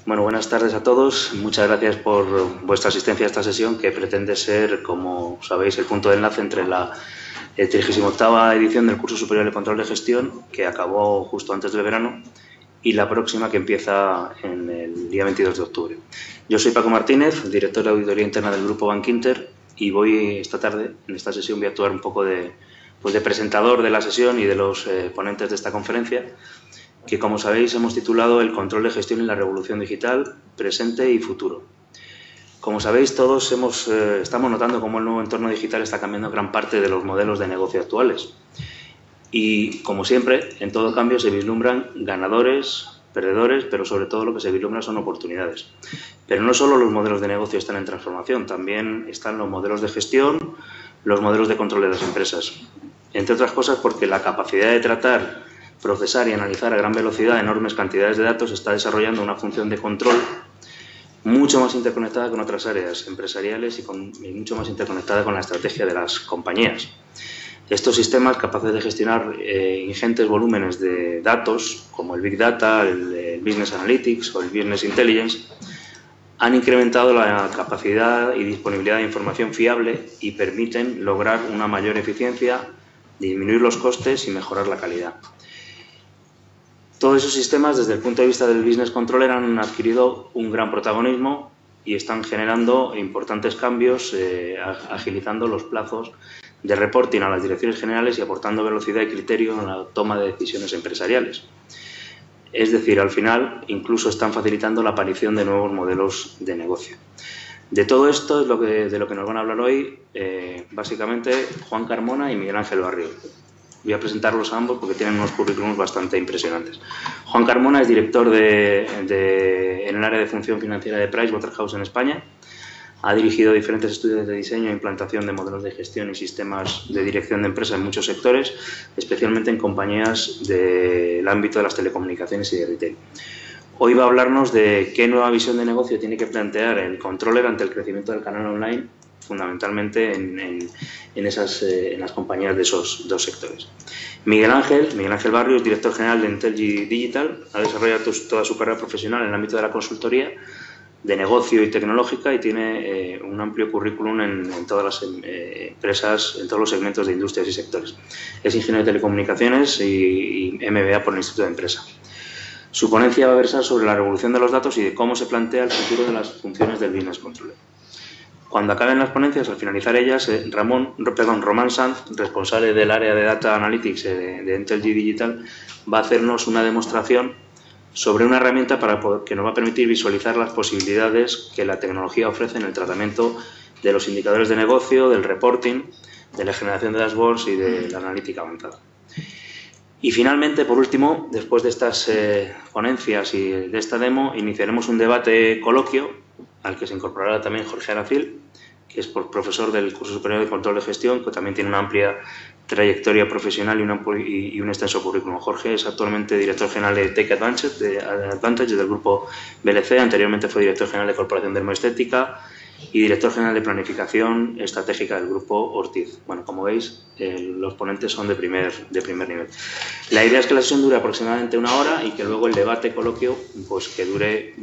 Bueno, buenas tardes a todos. Muchas gracias por vuestra asistencia a esta sesión que pretende ser, como sabéis, el punto de enlace entre la 38ª edición del Curso Superior de Control de Gestión, que acabó justo antes del verano, y la próxima, que empieza en el día 22 de octubre. Yo soy Paco Martínez, director de Auditoría Interna del Grupo Bankinter, y voy esta tarde, en esta sesión, voy a actuar un poco de presentador de la sesión y de los ponentes de esta conferencia, que, como sabéis, hemos titulado El control de gestión y la revolución digital, presente y futuro. Como sabéis, todos estamos notando cómo el nuevo entorno digital está cambiando gran parte de los modelos de negocio actuales. Y, como siempre, en todo cambio se vislumbran ganadores, perdedores, pero sobre todo lo que se vislumbra son oportunidades. Pero no solo los modelos de negocio están en transformación, también están los modelos de gestión, los modelos de control de las empresas. Entre otras cosas porque la capacidad de tratar, procesar y analizar a gran velocidad enormes cantidades de datos está desarrollando una función de control mucho más interconectada con otras áreas empresariales y mucho más interconectada con la estrategia de las compañías. Estos sistemas capaces de gestionar ingentes volúmenes de datos, como el Big Data, el Business Analytics o el Business Intelligence, han incrementado la capacidad y disponibilidad de información fiable y permiten lograr una mayor eficiencia, disminuir los costes y mejorar la calidad. Todos esos sistemas, desde el punto de vista del Business Controller, han adquirido un gran protagonismo y están generando importantes cambios, agilizando los plazos de reporting a las direcciones generales y aportando velocidad y criterio en la toma de decisiones empresariales. Es decir, al final, incluso están facilitando la aparición de nuevos modelos de negocio. De todo esto es de lo que nos van a hablar hoy, básicamente, Juan Carmona y Miguel Ángel Barrio. Voy a presentarlos a ambos porque tienen unos currículums bastante impresionantes. Juan Carmona es director en el área de función financiera de Pricewaterhouse en España. Ha dirigido diferentes estudios de diseño e implantación de modelos de gestión y sistemas de dirección de empresas en muchos sectores, especialmente en compañías del ámbito de las telecomunicaciones y de retail. Hoy va a hablarnos de qué nueva visión de negocio tiene que plantear el controller ante el crecimiento del canal online, fundamentalmente en las compañías de esos dos sectores. Miguel Ángel Barrio es director general de Intelgi Digital. Ha desarrollado toda su carrera profesional en el ámbito de la consultoría, de negocio y tecnológica, y tiene un amplio currículum en todas las empresas, en todos los segmentos de industrias y sectores. Es ingeniero de telecomunicaciones y MBA por el Instituto de Empresa. Su ponencia va a versar sobre la revolución de los datos y de cómo se plantea el futuro de las funciones del Business Controller. Cuando acaben las ponencias, al finalizar ellas, Román Sanz, responsable del área de Data Analytics de Intelgi Digital, va a hacernos una demostración sobre una herramienta que nos va a permitir visualizar las posibilidades que la tecnología ofrece en el tratamiento de los indicadores de negocio, del reporting, de la generación de dashboards y de la analítica avanzada. Y finalmente, por último, después de estas ponencias y de esta demo, iniciaremos un debate coloquio al que se incorporará también Jorge Aracil, que es profesor del Curso Superior de Control de Gestión, que también tiene una amplia trayectoria profesional y un extenso currículum. Jorge es actualmente director general de Take Advantage del grupo BLC, anteriormente fue director general de Corporación Dermoestética y director general de Planificación Estratégica del grupo Ortiz. Bueno, como veis, los ponentes son de primer nivel. La idea es que la sesión dure aproximadamente 1 hora y que luego el debate coloquio pues que dure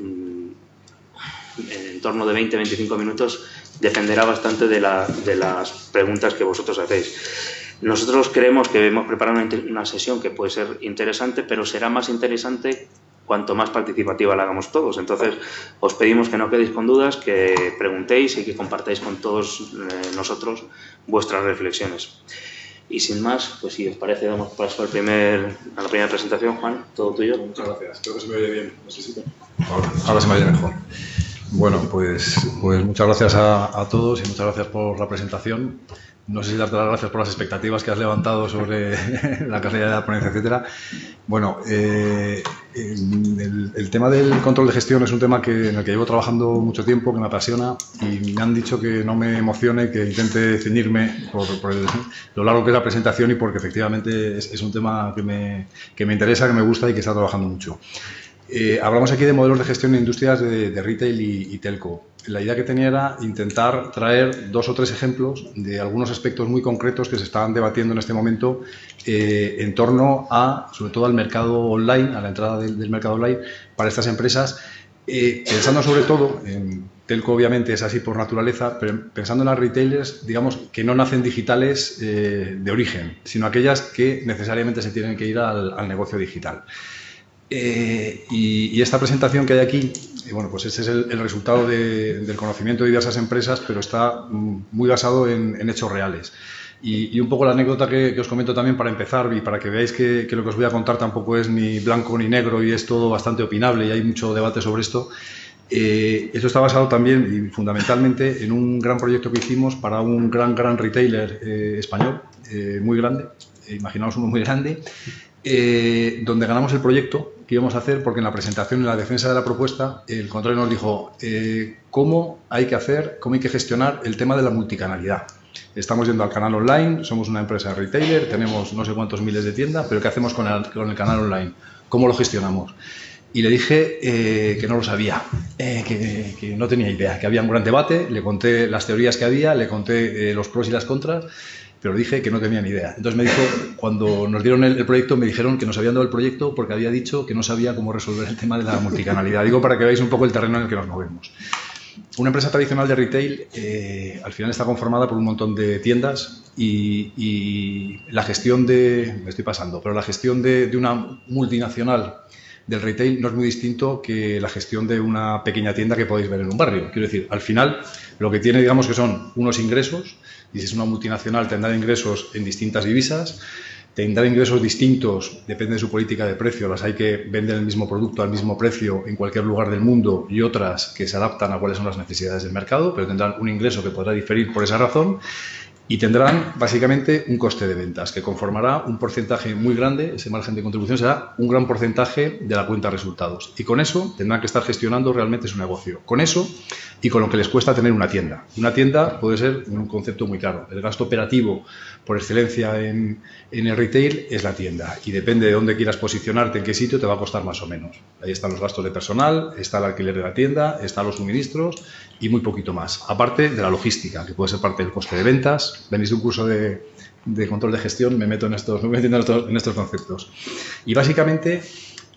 en torno de 20-25 minutos, dependerá bastante de las preguntas que vosotros hacéis. Nosotros creemos que hemos preparado una sesión que puede ser interesante, pero será más interesante cuanto más participativa la hagamos todos. Entonces, os pedimos que no quedéis con dudas, que preguntéis y que compartáis con todos nosotros vuestras reflexiones. Y sin más, pues si os parece, damos paso a la primera presentación. Juan, todo tuyo. Muchas gracias. Creo que se me oye bien. No sé si... Ahora se me oye mejor. Bueno, pues muchas gracias a todos y muchas gracias por la presentación. No sé si darte las gracias por las expectativas que has levantado sobre la calidad de la ponencia, etcétera. Bueno, el tema del control de gestión es un tema en el que llevo trabajando mucho tiempo, que me apasiona, y me han dicho que no me emocione, que intente ceñirme por lo largo que es la presentación y porque efectivamente es un tema que me interesa, que me gusta y que está trabajando mucho. Hablamos aquí de modelos de gestión de industrias de retail y telco. La idea que tenía era intentar traer 2 o 3 ejemplos de algunos aspectos muy concretos que se están debatiendo en este momento en torno sobre todo al mercado online, a la entrada del mercado online para estas empresas, Pensando sobre todo en telco, obviamente es así por naturaleza, pero pensando en las retailers, digamos, que no nacen digitales de origen, sino aquellas que necesariamente se tienen que ir al negocio digital. Y esta presentación que hay aquí, bueno, pues ese es el resultado del conocimiento de diversas empresas, pero está muy basado en hechos reales. Y un poco la anécdota que os comento también para empezar y para que veáis que lo que os voy a contar tampoco es ni blanco ni negro y es todo bastante opinable y hay mucho debate sobre esto. Esto está basado también y fundamentalmente en un gran proyecto que hicimos para un gran retailer español, muy grande, imaginaos uno muy grande, donde ganamos el proyecto que íbamos a hacer porque en la presentación, en la defensa de la propuesta, el control nos dijo cómo hay que gestionar el tema de la multicanalidad. Estamos yendo al canal online, somos una empresa retailer, tenemos no sé cuántos miles de tiendas, pero ¿qué hacemos con el canal online? ¿Cómo lo gestionamos? Y le dije que no lo sabía, que no tenía idea, que había un gran debate, le conté las teorías que había, le conté los pros y las contras, pero le dije que no tenía ni idea. Entonces me dijo, cuando nos dieron el proyecto, me dijeron que nos habían dado el proyecto porque había dicho que no sabía cómo resolver el tema de la multicanalidad. Digo para que veáis un poco el terreno en el que nos movemos. Una empresa tradicional de retail al final está conformada por un montón de tiendas y la gestión me estoy pasando, pero la gestión de una multinacional del retail no es muy distinto que la gestión de una pequeña tienda que podéis ver en un barrio. Quiero decir, al final lo que tiene, digamos, que son unos ingresos, y si es una multinacional tendrá ingresos en distintas divisas, tendrá ingresos distintos, depende de su política de precio. Las hay que venden el mismo producto al mismo precio en cualquier lugar del mundo y otras que se adaptan a cuáles son las necesidades del mercado, pero tendrán un ingreso que podrá diferir por esa razón y tendrán básicamente un coste de ventas que conformará un porcentaje muy grande, ese margen de contribución será un gran porcentaje de la cuenta de resultados. Y con eso tendrán que estar gestionando realmente su negocio. Con eso y con lo que les cuesta tener una tienda. Una tienda puede ser un concepto muy claro. El gasto operativo por excelencia en el retail es la tienda y depende de dónde quieras posicionarte, en qué sitio te va a costar más o menos. Ahí están los gastos de personal, está el alquiler de la tienda, están los suministros y muy poquito más. Aparte de la logística, que puede ser parte del coste de ventas. Venís de un curso de control de gestión, me meto en estos conceptos. Y básicamente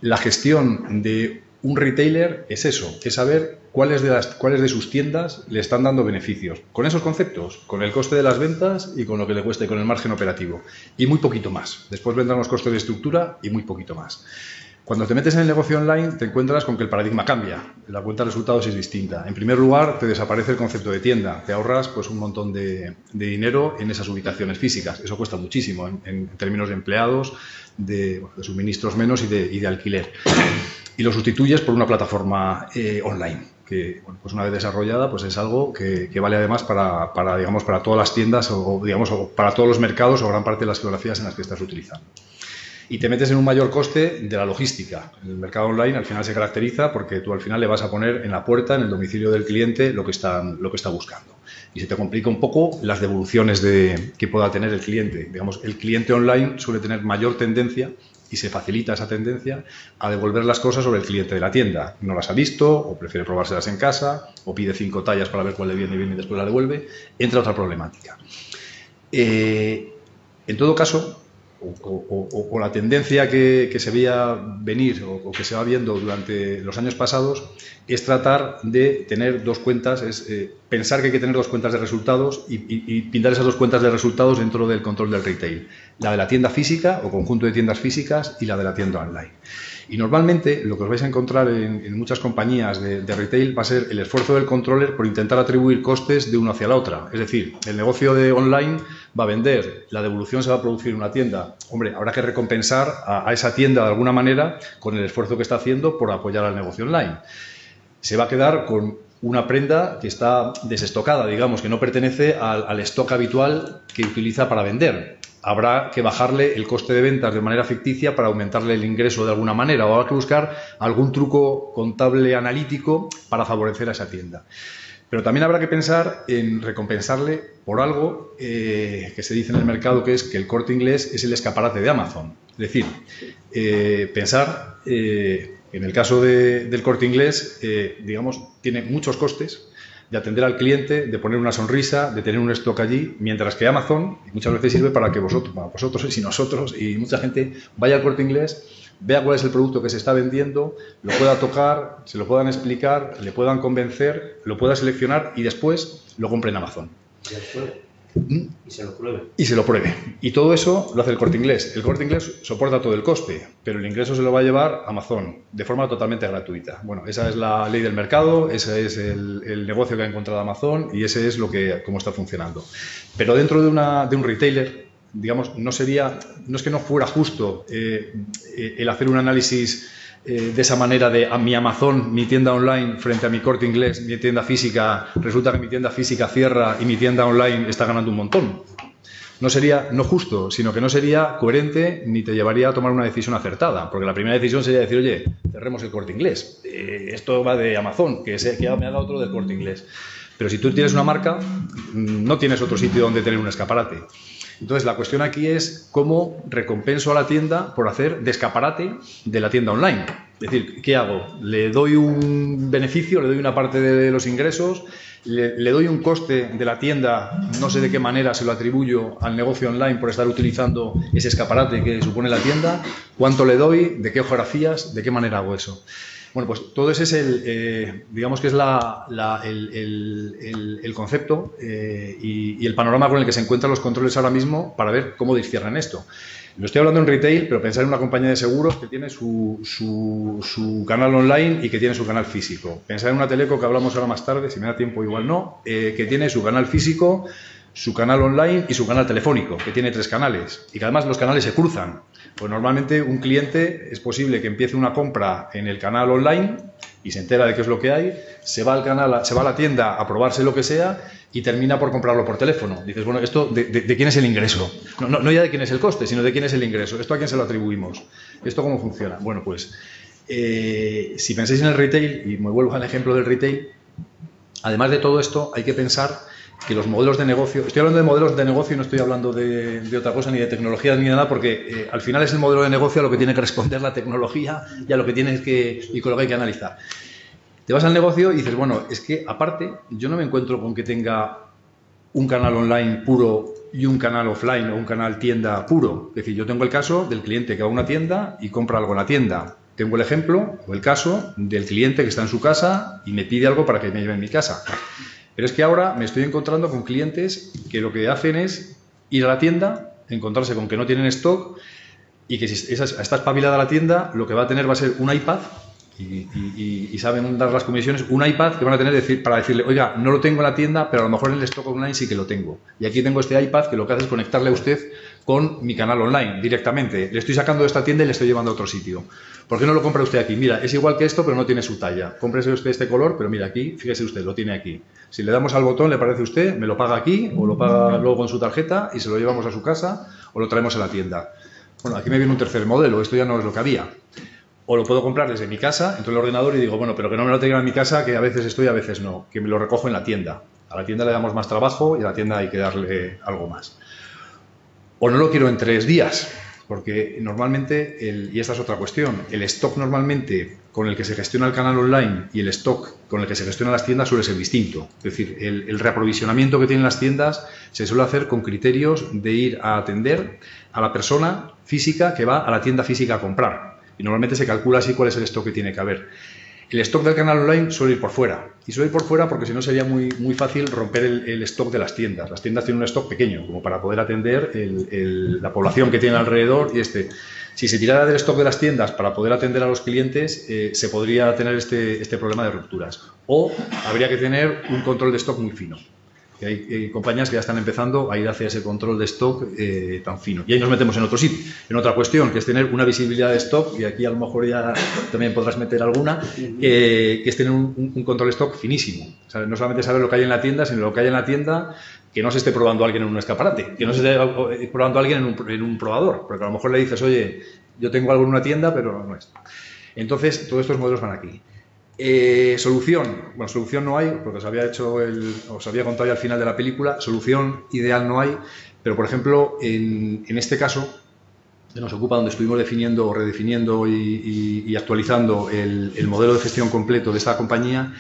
la gestión de un retailer es eso, es saber cuáles de sus tiendas le están dando beneficios. Con esos conceptos, con el coste de las ventas y con lo que le cuesta y con el margen operativo. Y muy poquito más. Después vendrán los costes de estructura y muy poquito más. Cuando te metes en el negocio online te encuentras con que el paradigma cambia, la cuenta de resultados es distinta. En primer lugar, te desaparece el concepto de tienda, te ahorras pues un montón de dinero en esas ubicaciones físicas. Eso cuesta muchísimo en términos de empleados, de suministros menos y de alquiler. Y lo sustituyes por una plataforma online, que bueno, pues una vez desarrollada pues es algo que vale además para, digamos, para todas las tiendas o para todos los mercados o gran parte de las geografías en las que estás utilizando. Y te metes en un mayor coste de la logística. El mercado online al final se caracteriza porque tú al final le vas a poner en la puerta, en el domicilio del cliente, lo que está buscando. Y se te complica un poco las devoluciones que pueda tener el cliente. Digamos, el cliente online suele tener mayor tendencia y se facilita esa tendencia a devolver las cosas sobre el cliente de la tienda. No las ha visto o prefiere probárselas en casa o pide 5 tallas para ver cuál le viene bien y después la devuelve. Entra otra problemática. En todo caso, o la tendencia que se veía venir o que se va viendo durante los años pasados es tratar de tener dos cuentas, pensar que hay que tener dos cuentas de resultados y pintar esas dos cuentas de resultados dentro del control del retail. La de la tienda física o conjunto de tiendas físicas y la de la tienda online. Y normalmente lo que os vais a encontrar en muchas compañías de retail va a ser el esfuerzo del controller por intentar atribuir costes de una hacia la otra. Es decir, el negocio de online va a vender, la devolución se va a producir en una tienda. Hombre, habrá que recompensar a esa tienda de alguna manera con el esfuerzo que está haciendo por apoyar al negocio online. Se va a quedar con una prenda que está desestocada, digamos, que no pertenece al stock habitual que utiliza para vender. Habrá que bajarle el coste de ventas de manera ficticia para aumentarle el ingreso de alguna manera o habrá que buscar algún truco contable analítico para favorecer a esa tienda. Pero también habrá que pensar en recompensarle por algo que se dice en el mercado, que es que el Corte Inglés es el escaparate de Amazon. Es decir, pensar, en el caso del Corte Inglés, digamos, tiene muchos costes de atender al cliente, de poner una sonrisa, de tener un stock allí, mientras que Amazon muchas veces sirve para que vosotros y nosotros y mucha gente vaya al Corte Inglés vea cuál es el producto que se está vendiendo, lo pueda tocar, se lo puedan explicar, le puedan convencer, lo pueda seleccionar y después lo compre en Amazon. Y se lo pruebe. Y se lo pruebe. Y todo eso lo hace el Corte Inglés. El Corte Inglés soporta todo el coste, pero el ingreso se lo va a llevar Amazon de forma totalmente gratuita. Bueno, esa es la ley del mercado, ese es el negocio que ha encontrado Amazon y ese es cómo está funcionando. Pero dentro de un retailer, digamos, no es que no fuera justo el hacer un análisis de esa manera de a mi Amazon, mi tienda online, frente a mi Corte Inglés, mi tienda física, resulta que mi tienda física cierra y mi tienda online está ganando un montón. No sería no justo, sino que no sería coherente ni te llevaría a tomar una decisión acertada, porque la primera decisión sería decir, oye, cerremos el Corte Inglés, esto va de Amazon, que me haga otro del Corte Inglés. Pero si tú tienes una marca, no tienes otro sitio donde tener un escaparate. Entonces, la cuestión aquí es cómo recompenso a la tienda por hacer de escaparate de la tienda online. Es decir, ¿qué hago? ¿Le doy un beneficio, le doy una parte de los ingresos, le doy un coste de la tienda, no sé de qué manera se lo atribuyo al negocio online por estar utilizando ese escaparate que supone la tienda? ¿Cuánto le doy? ¿De qué geografías? ¿De qué manera hago eso? Bueno, pues todo ese es digamos que es el concepto y el panorama con el que se encuentran los controles ahora mismo para ver cómo disciernen esto. Lo estoy hablando en retail, pero pensar en una compañía de seguros que tiene su canal online y que tiene su canal físico. Pensar en una teleco que hablamos ahora más tarde, si me da tiempo igual no, que tiene su canal físico, su canal online y su canal telefónico, que tiene 3 canales y que además los canales se cruzan. Pues normalmente un cliente es posible que empiece una compra en el canal online y se entera de qué es lo que hay, se va a la tienda a probarse lo que sea y termina por comprarlo por teléfono. Dices, bueno, ¿esto de quién es el ingreso? No ya de quién es el coste, sino de quién es el ingreso. ¿Esto a quién se lo atribuimos? ¿Esto cómo funciona? Bueno, pues si pensáis en el retail, y me vuelvo al ejemplo del retail, además de todo esto hay que pensar que los modelos de negocio, estoy hablando de modelos de negocio y no estoy hablando de otra cosa, ni de tecnología ni de nada, porque al final es el modelo de negocio a lo que tiene que responder la tecnología y a lo que tienes y con lo que hay que analizar. Te vas al negocio y dices, bueno, es que aparte yo no me encuentro con que tenga un canal online puro y un canal offline o un canal tienda puro. Es decir, yo tengo el caso del cliente que va a una tienda y compra algo en la tienda. Tengo el ejemplo o el caso del cliente que está en su casa y me pide algo para que me lleve en mi casa. Pero es que ahora me estoy encontrando con clientes que lo que hacen es ir a la tienda, encontrarse con que no tienen stock y que si está espabilada la tienda, lo que va a tener va a ser un iPad y saben dar las comisiones, un iPad que van a tener para decirle, oiga, no lo tengo en la tienda, pero a lo mejor en el stock online sí que lo tengo. Y aquí tengo este iPad que lo que hace es conectarle a usted con mi canal online directamente. Le estoy sacando de esta tienda y le estoy llevando a otro sitio. ¿Por qué no lo compra usted aquí? Mira, es igual que esto, pero no tiene su talla. Cómprese usted este color, pero mira aquí, fíjese usted, lo tiene aquí. Si le damos al botón, le parece a usted, me lo paga aquí, o lo paga luego con su tarjeta y se lo llevamos a su casa, o lo traemos a la tienda. Bueno, aquí me viene un tercer modelo, esto ya no es lo que había. O lo puedo comprar desde mi casa, entro en el ordenador y digo, bueno, pero que no me lo traigan a mi casa, que a veces estoy, a veces no, que me lo recojo en la tienda. A la tienda le damos más trabajo y a la tienda hay que darle algo más. O no lo quiero en 3 días, porque normalmente, y esta es otra cuestión, el stock normalmente con el que se gestiona el canal online y el stock con el que se gestionan las tiendas suele ser distinto. Es decir, el reaprovisionamiento que tienen las tiendas se suele hacer con criterios de ir a atender a la persona física que va a la tienda física a comprar. Y normalmente se calcula así cuál es el stock que tiene que haber. El stock del canal online suele ir por fuera. Y suele ir por fuera porque si no sería muy fácil romper el stock de las tiendas. Las tiendas tienen un stock pequeño, como para poder atender la población que tiene alrededor. Y si se tirara del stock de las tiendas para poder atender a los clientes, se podría tener este problema de rupturas. O habría que tener un control de stock muy fino. Que hay compañías que ya están empezando a ir hacia ese control de stock tan fino. Y ahí nos metemos en otro sitio, en otra cuestión, que es tener una visibilidad de stock, y aquí a lo mejor ya también podrás meter alguna, que es tener un control de stock finísimo. O sea, no solamente saber lo que hay en la tienda, sino lo que hay en la tienda, que no se esté probando alguien en un escaparate, que no se esté probando alguien en un probador, porque a lo mejor le dices, oye, yo tengo algo en una tienda, pero no es. Entonces, todos estos modelos van aquí. Solución. Bueno, solución no hay, porque os había contado ya al final de la película. Solución ideal no hay, pero por ejemplo, en este caso, que nos ocupa donde estuvimos definiendo o redefiniendo y actualizando el modelo de gestión completo de esta compañía,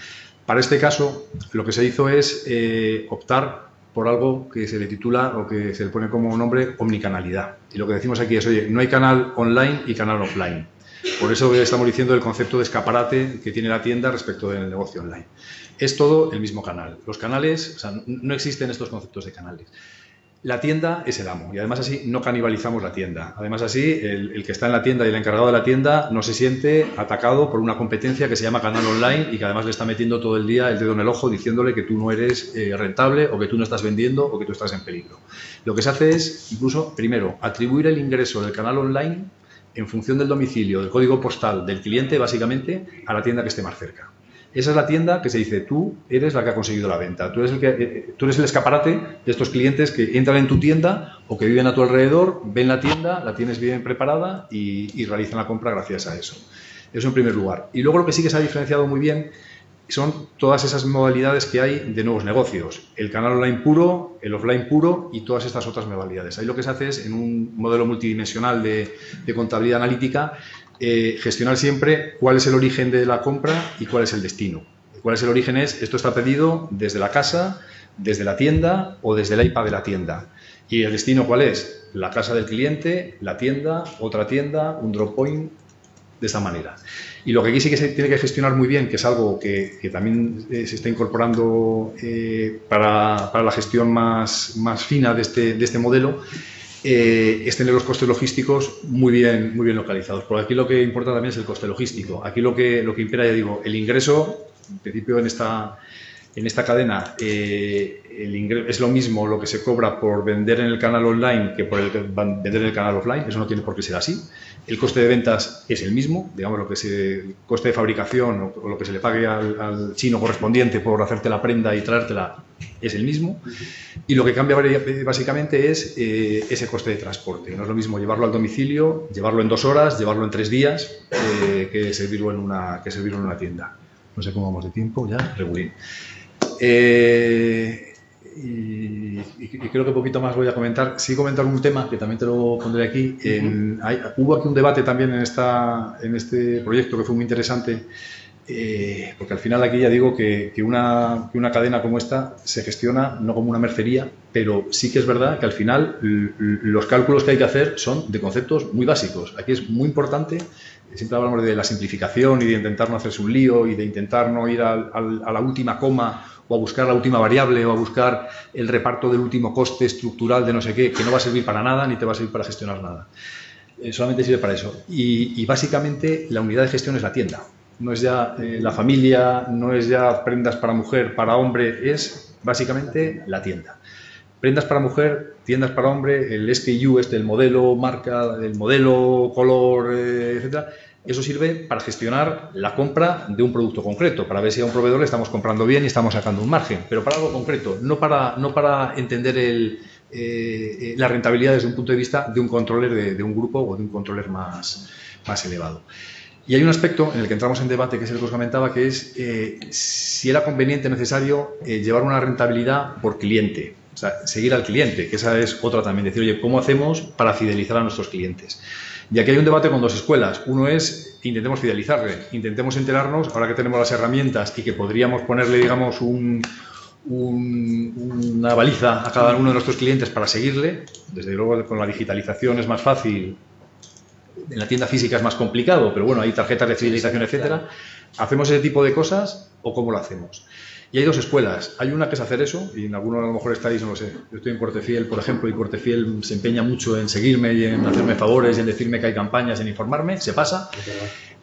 para este caso lo que se hizo es optar por algo que se le titula o que se le pone como nombre omnicanalidad. Y lo que decimos aquí es, oye, no hay canal online y canal offline. Por eso estamos diciendo el concepto de escaparate que tiene la tienda respecto del negocio online. Es todo el mismo canal. Los canales, o sea, no existen estos conceptos de canales. La tienda es el amo y además así no canibalizamos la tienda. Además así el que está en la tienda y el encargado de la tienda no se siente atacado por una competencia que se llama canal online y que además le está metiendo todo el día el dedo en el ojo diciéndole que tú no eres rentable o que tú no estás vendiendo o que tú estás en peligro. Lo que se hace es incluso, primero, atribuir el ingreso del canal online en función del domicilio, del código postal del cliente, básicamente, a la tienda que esté más cerca. Esa es la tienda que se dice, tú eres la que ha conseguido la venta, tú eres el escaparate de estos clientes que entran en tu tienda o que viven a tu alrededor, ven la tienda, la tienes bien preparada y realizan la compra gracias a eso. Eso en primer lugar. Y luego lo que sí que se ha diferenciado muy bien son todas esas modalidades que hay de nuevos negocios. El canal online puro, el offline puro y todas estas otras modalidades. Ahí lo que se hace es, en un modelo multidimensional de contabilidad analítica, gestionar siempre cuál es el origen de la compra y cuál es el destino. ¿Cuál es el origen? Esto está pedido desde la casa, desde la tienda o desde el iPad de la tienda. ¿Y el destino cuál es? La casa del cliente, la tienda, otra tienda, un drop point, de esta manera. Y lo que aquí sí que se tiene que gestionar muy bien, que es algo que también se está incorporando para la gestión más fina de este modelo, es tener los costes logísticos muy bien localizados. Porque aquí lo que importa también es el coste logístico. Aquí lo que impera, ya digo, el ingreso, en principio en esta cadena, el ingreso es lo mismo lo que se cobra por vender en el canal online que por vender en el canal offline. Eso no tiene por qué ser así. El coste de ventas es el mismo, digamos, el coste de fabricación o lo que se le pague al chino correspondiente por hacerte la prenda y traértela es el mismo. Y lo que cambia básicamente es ese coste de transporte. No es lo mismo llevarlo al domicilio, llevarlo en 2 horas, llevarlo en 3 días, que servirlo en una tienda. No sé cómo vamos de tiempo, ya, regulín. Y creo que poquito más voy a comentar. Sí comentar un tema que también te lo pondré aquí. Hubo aquí un debate también en este proyecto que fue muy interesante, porque al final aquí ya digo que una cadena como esta se gestiona no como una mercería, pero sí que es verdad que al final los cálculos que hay que hacer son de conceptos muy básicos. Aquí es muy importante. Siempre hablamos de la simplificación y de intentar no hacerse un lío y de intentar no ir a la última coma o a buscar la última variable o a buscar el reparto del último coste estructural de no sé qué, que no va a servir para nada ni te va a servir para gestionar nada. Solamente sirve para eso. Y básicamente la unidad de gestión es la tienda. No es ya la familia, no es ya prendas para mujer, para hombre, es básicamente la tienda. Prendas para mujer, tiendas para hombre, el SKU, el modelo, marca, el modelo, color, etcétera. Eso sirve para gestionar la compra de un producto concreto, para ver si a un proveedor le estamos comprando bien y estamos sacando un margen, pero para algo concreto, no para entender la rentabilidad desde un punto de vista de un controller de un grupo o de un controller más elevado. Y hay un aspecto en el que entramos en debate, que es el que os comentaba, que es si era conveniente, necesario, llevar una rentabilidad por cliente. O sea, seguir al cliente, que esa es otra también. Decir, oye, ¿cómo hacemos para fidelizar a nuestros clientes? Y aquí hay un debate con 2 escuelas. Uno es, intentemos fidelizarle, intentemos enterarnos, ahora que tenemos las herramientas y que podríamos ponerle, digamos, una baliza a cada uno de nuestros clientes para seguirle. Desde luego, con la digitalización es más fácil. En la tienda física es más complicado, pero bueno, hay tarjetas de fidelización, etcétera. ¿Hacemos ese tipo de cosas o cómo lo hacemos? Y hay 2 escuelas. Hay una que es hacer eso, y en algunos a lo mejor estáis, no lo sé. Yo estoy en Cortefiel, por ejemplo, y Cortefiel se empeña mucho en seguirme y en hacerme favores, y en decirme que hay campañas, en informarme, se pasa.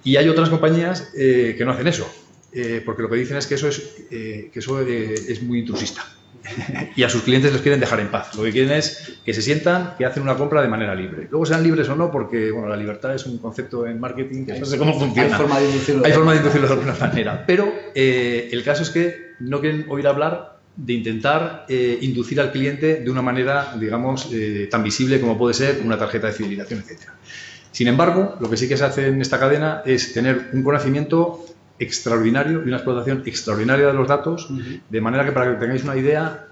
Y hay otras compañías que no hacen eso, porque lo que dicen es que eso es muy intrusista. Y a sus clientes los quieren dejar en paz. Lo que quieren es que se sientan que hacen una compra de manera libre. Luego sean libres o no, porque bueno, la libertad es un concepto en marketing que no sé cómo funciona. Hay forma de inducirlo. Hay forma de inducirlo de alguna manera. Pero el caso es que no quieren oír hablar de intentar inducir al cliente de una manera, digamos, tan visible como puede ser una tarjeta de fidelización, etc. Sin embargo, lo que sí que se hace en esta cadena es tener un conocimiento extraordinario y una explotación extraordinaria de los datos, de manera que, para que tengáis una idea,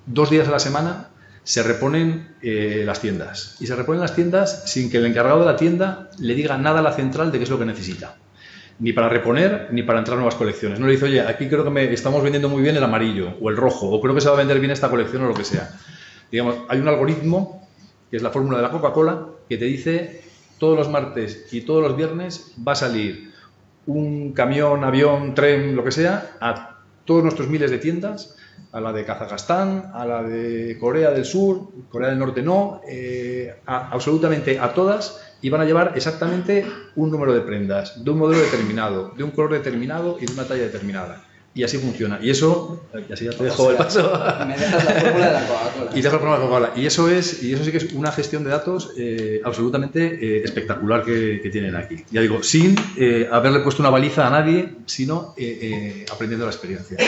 2 días a la semana se reponen las tiendas. Y se reponen las tiendas sin que el encargado de la tienda le diga nada a la central de qué es lo que necesita. Ni para reponer, ni para entrar nuevas colecciones. No le dice, oye, aquí creo que estamos vendiendo muy bien el amarillo o el rojo, o creo que se va a vender bien esta colección o lo que sea. Digamos, hay un algoritmo, que es la fórmula de la Coca-Cola, que te dice todos los martes y todos los viernes va a salir un camión, avión, tren, lo que sea, a todos nuestros miles de tiendas, a la de Kazajstán, a la de Corea del Sur, Corea del Norte no, absolutamente a todas, y van a llevar exactamente un número de prendas, de un modelo determinado, de un color determinado y de una talla determinada. Y así funciona. Y eso, y así ya te dejo el paso. Me dejas la fórmula de la Coca-Cola. Y dejas la fórmula de la Coca-Cola. Y eso sí que es una gestión de datos absolutamente espectacular que tienen aquí. Ya digo, sin haberle puesto una baliza a nadie, sino aprendiendo la experiencia.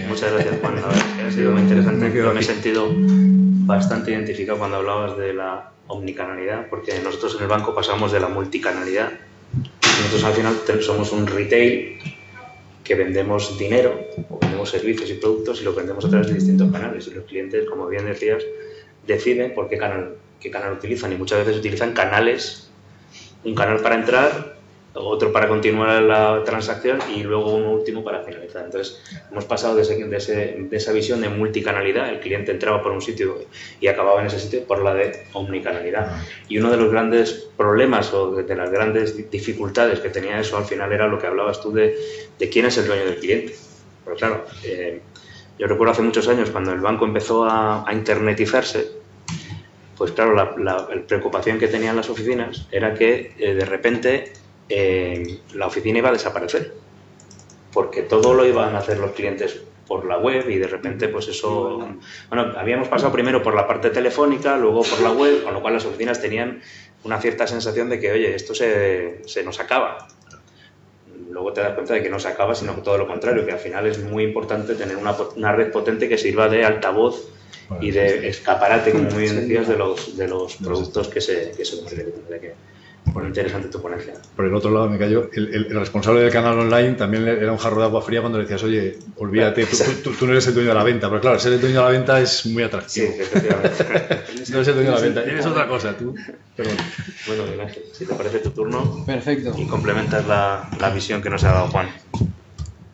Muchas gracias, Juan. La verdad es que ha sido muy interesante. Me he sentido bastante identificado cuando hablabas de la omnicanalidad, porque nosotros en el banco pasamos de la multicanalidad. Nosotros al final somos un retail que vendemos dinero o vendemos servicios y productos y lo vendemos a través de distintos canales. Y los clientes, como bien decías, deciden por qué canal utilizan, y muchas veces utilizan canales, un canal para entrar, otro para continuar la transacción y luego un último para finalizar. Entonces, hemos pasado de esa visión de multicanalidad, el cliente entraba por un sitio y acababa en ese sitio, por la de omnicanalidad. Y uno de los grandes problemas o de las grandes dificultades que tenía eso al final era lo que hablabas tú de quién es el dueño del cliente. Pero claro, yo recuerdo hace muchos años cuando el banco empezó a internetizarse, pues claro, la preocupación que tenían las oficinas era que de repente la oficina iba a desaparecer, porque todo lo iban a hacer los clientes por la web y de repente pues eso, bueno, habíamos pasado primero por la parte telefónica, luego por la web, con lo cual las oficinas tenían una cierta sensación de que, oye, esto se nos acaba. Luego te das cuenta de que no se acaba, sino que todo lo contrario, que al final es muy importante tener una red potente que sirva de altavoz y de escaparate, como muy bien decías, de los productos que se ofrecen. Muy interesante tu ponencia. Por el otro lado me cayó, el responsable del canal online también era un jarro de agua fría cuando le decías, oye, olvídate, tú no eres el dueño de la venta. Pero claro, ser el dueño de la venta es muy atractivo. Sí, efectivamente. No eres el dueño de la venta, eres otra cosa, tú. Pero bueno, Ángel, si te parece tu turno. Perfecto. Y complementas la visión que nos ha dado Juan.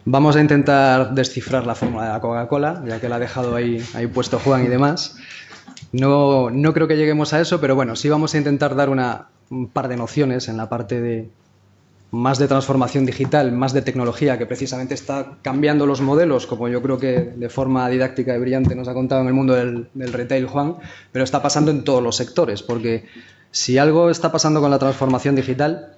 Vamos a intentar descifrar la fórmula de la Coca-Cola, ya que la ha dejado ahí puesto Juan y demás. No creo que lleguemos a eso, pero bueno, sí vamos a intentar dar un par de nociones en la parte más de transformación digital, más de tecnología, que precisamente está cambiando los modelos, como yo creo que de forma didáctica y brillante nos ha contado en el mundo del retail Juan, pero está pasando en todos los sectores, porque si algo está pasando con la transformación digital